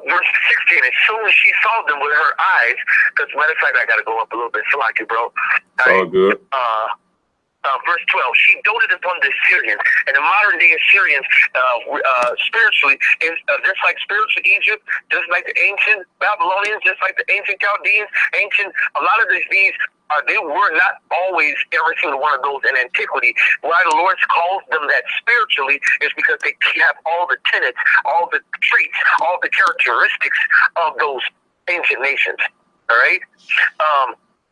Verse 16, as soon as she saw them with her eyes, because matter of fact, I got to go up a little bit, so like it, bro. All good. Verse 12, she doted upon the Assyrians, and the modern day Assyrians, spiritually, is just like spiritual Egypt, just like the ancient Babylonians, just like the ancient Chaldeans, a lot of these they were not always every single one of those in antiquity. Why the Lord calls them that spiritually is because they have all the tenets, all the traits, all the characteristics of those ancient nations. All right?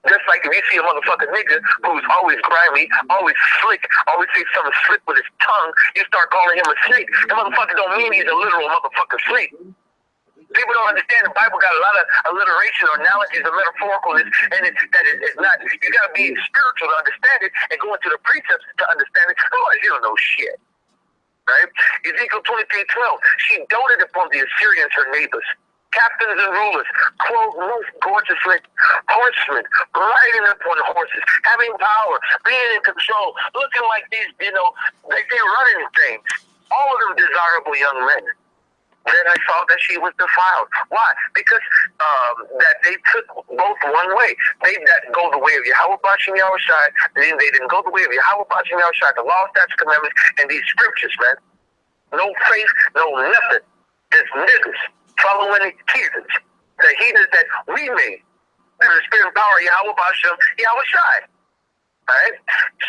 Just like if you see a motherfucking nigga who's always grimy, always slick, always say something slick with his tongue, you start calling him a snake. The motherfucker don't mean he's a literal motherfucking snake. People don't understand the Bible got a lot of alliteration or analogies or metaphoricalness, and it's not. You got to be spiritual to understand it and go into the precepts to understand it. Otherwise, you don't know shit. Right? Ezekiel 23:12. She doted upon the Assyrians, her neighbors, captains and rulers, clothed most gorgeously, horsemen, riding upon horses, having power, being in control, looking like these, like they're running things. All of them desirable young men. Then I saw that she was defiled. Why? Because that they took both one way. They that go the way of Yahweh Bashim Yahushua, then they didn't go the way of Yahweh Bashim Yahushua, the law, statutes, commandments, and these scriptures, man. No faith, no nothing. Just niggas following the heathens. The heathens that we made. Through the spirit and power of Yahweh Bashim Yahushua. Alright?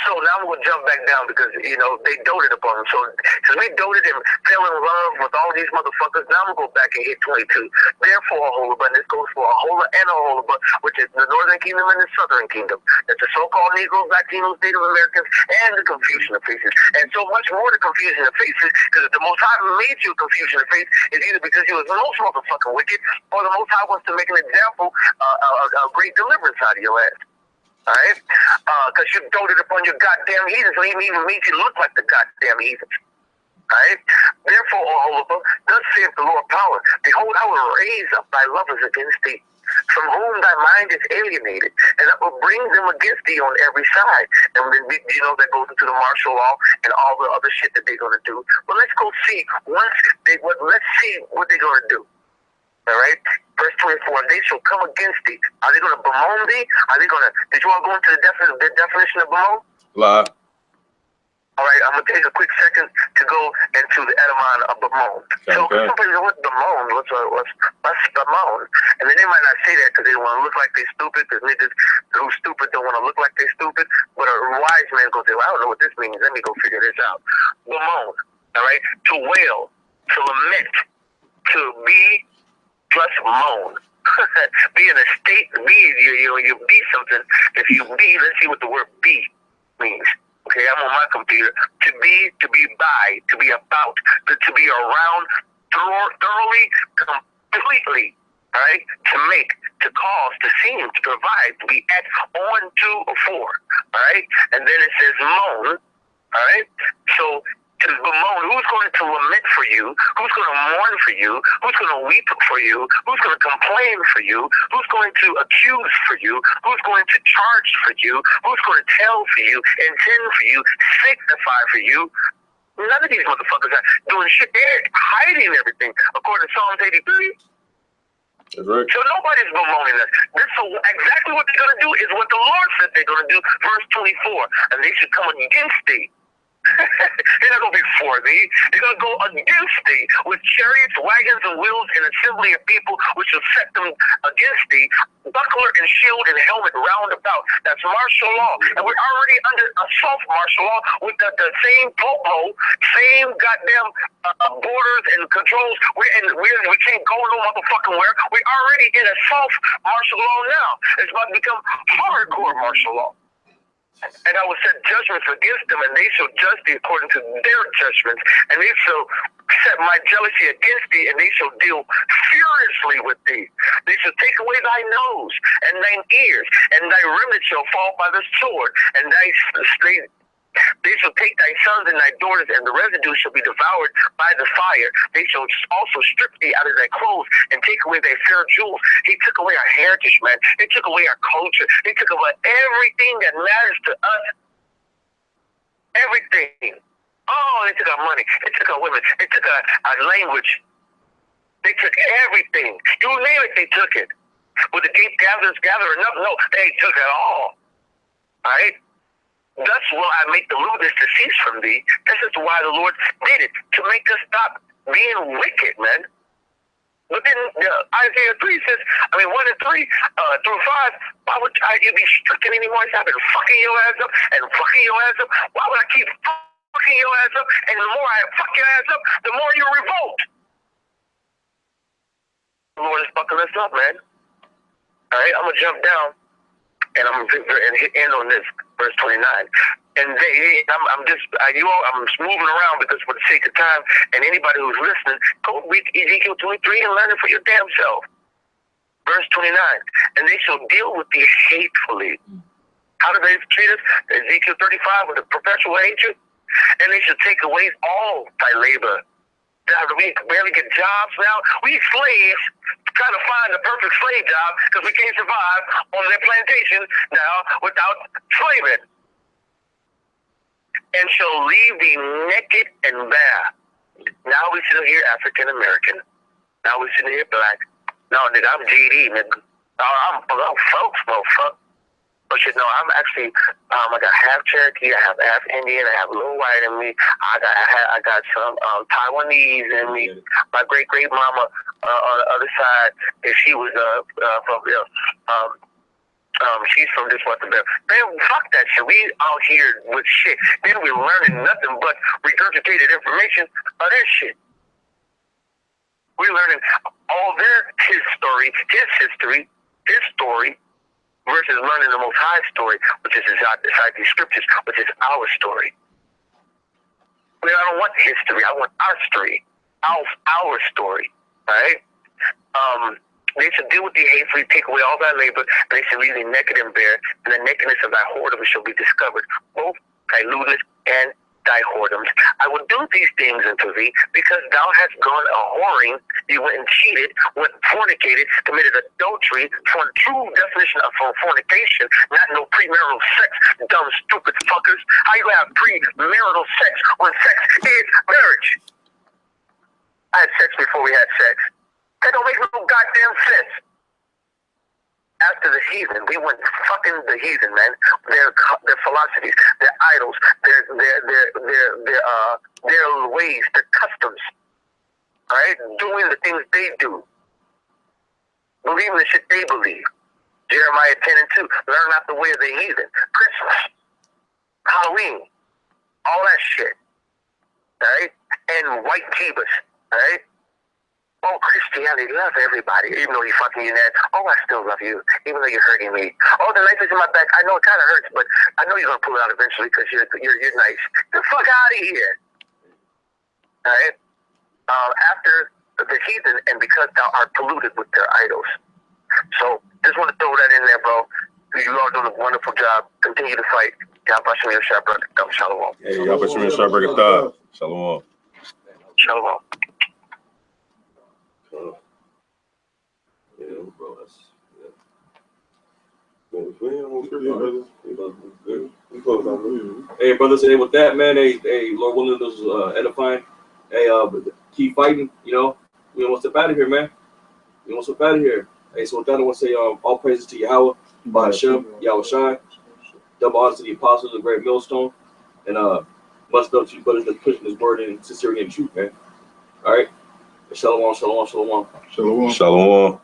So now I'm going to jump back down because, they doted upon them. So, since we doted and fell in love with all these motherfuckers, now I'm going to go back and hit 22. Therefore, Aholibah, and this goes for Aholah and Aholibah, which is the Northern Kingdom and the Southern Kingdom. That's the so-called Negroes, Latinos, Native Americans, and the confusion of faces. And so much more the confusion of faces, because if the Most High made you confusion of faith, is either because you was most motherfucking wicked, or the Most High wants to make an example, a great deliverance out of your ass. Alright? Because you doted upon your goddamn heathens, so he even made you look like the goddamn heathens. Alright? Therefore, Aholibah, thus saith the Lord power, behold, I will raise up thy lovers against thee, from whom thy mind is alienated, and I will bring them against thee on every side. And then, that goes into the martial law and all the other shit that they're going to do. But let's go see, let's see what they're going to do. All right? Verse 24, they shall come against thee. Are they going to bemoan thee? Did you all go into the definition of bemoan? Lie. All right, I'm going to take a quick second to go into the etymon of bemoan. So some people say, what's bemoan? What's bemoan? And then they might not say that because they want to look like they're stupid, because niggas who's stupid don't want to look like they're stupid. But a wise man goes, well, I don't know what this means. Let me go figure this out. Bemoan, all right? To wail, to lament, to be plus moan. Be in a state, you be something. If you be, let's see what the word be means. Okay, I'm on my computer. To be by, to be about, to be around, thoroughly, completely, right? To make, to cause, to seem, to provide, to be at, on, to, or for. All right, and then it says moan. All right, so to bemoan, who's going to lament for you? Who's going to mourn for you? Who's going to weep for you? Who's going to complain for you? Who's going to accuse for you? Who's going to charge for you? Who's going to tell for you, intend for you, signify for you? None of these motherfuckers are doing shit. They're hiding everything, according to Psalms 83. That's right. So nobody's bemoaning us. So exactly what they're going to do is what the Lord said they're going to do. Verse 24. And they should come against thee. They're not going to be for thee. They're going to go against thee with chariots, wagons, and wheels, and assembly of people, which will set them against thee, buckler and shield and helmet round about. That's martial law. And we're already under a soft martial law with the same popo, same goddamn borders and controls. We can't go no motherfucking where. We're already in a soft martial law now. It's about to become hardcore martial law. And I will set judgments against them, and they shall judge thee according to their judgments, and they shall set my jealousy against thee, and they shall deal furiously with thee. They shall take away thy nose and thine ears, and thy remnant shall fall by the sword, and they shall take thy sons and thy daughters, and the residue shall be devoured by the fire. They shall also strip thee out of thy clothes and take away thy fair jewels. He took away our heritage, man. He took away our culture. He took away everything that matters to us. Everything. Oh, they took our money. They took our women. They took our language. They took everything. You name it, they took it. With the gate gatherers gather enough? No, they took it all. All right? Thus will I make the lewdness to cease from thee. This is why the Lord did it, to make us stop being wicked, man. But then Isaiah 3 says, 1 and 3 through 5, why would you be stricken anymore? I've been fucking your ass up and fucking your ass up. Why would I keep fucking your ass up? And the more I fuck your ass up, the more you revolt. The Lord is fucking us up, man. All right, I'm going to jump down. And I'm hit end on this, verse 29. And I'm moving around because for the sake of time, and anybody who's listening, go read Ezekiel 23 and learn it for your damn self. Verse 29. And they shall deal with thee hatefully. How do they treat us? Ezekiel 35 with a perpetual hatred. And they shall take away all thy labor. We barely get jobs now. We slaves trying to find the perfect slave job because we can't survive on their plantation now without slaving. And shall leave thee naked and bare. Now we sit here African American. Now we sit here black. No, nigga, I'm GD, nigga. I'm folks, motherfucker. But shit, no, I'm actually, I got half Cherokee, I have half Indian, I have a little white in me, I got some Taiwanese in me. My great mama on the other side, if she was she's from this Western Belt. Man, fuck that shit. We out here with shit. Then we're learning nothing but regurgitated information of that shit. We're learning all his story, his story. Versus learning the Most High story, which is inside these scriptures, which is our story. I don't want history. I want our story, our story. All right. They should deal with the hatefully, take away all thy labor, and they should leave thee naked and bare, and the nakedness of thy whoredom shall be discovered, both thy lewdness and thy whoredoms. I will do these things unto thee, because thou hast gone a whoring. You went and cheated, went and fornicated, committed adultery. For the true definition of fornication, not no premarital sex, dumb, stupid fuckers. How you have premarital sex when sex is marriage? I had sex before we had sex. That don't make no goddamn sense. After the heathen, we went fucking the heathen, man. Their philosophies, their idols, their ways, their customs. All right, doing the things they do, believing the shit they believe. Jeremiah 10 and 2. Learn not the way of the heathen. Christmas, Halloween, all that shit. All right, and white Jeebus. All right. Oh, Christianity, love everybody, even though you fucking your dad. Oh, I still love you, even though you're hurting me. Oh, the knife is in my back. I know it kind of hurts, but I know you're gonna pull it out eventually because you're nice. Get the fuck out of here. All right. After the heathen, and because thou art polluted with their idols. So just want to throw that in there, bro. You all doing a wonderful job. Continue to fight. God bless you, brother. Shalom. Hey, y'all bet you start breaking thigh. Shalom. Shalom. Yeah, bro, that's Hey, brothers, hey, with that, man, hey, Lord willing, this was edifying. Hey, keep fighting, you know. We almost step out of here, man. We almost step out of here. Hey, so with that, I want to say all praises to Yahweh, by Hashem, Yahweh Shai. Double honors to the apostles of the great millstone. And much love to you brothers that pushing this word in sincerity and truth, man. All right. Shalom, shalom, shalom. Shalom. Shalom.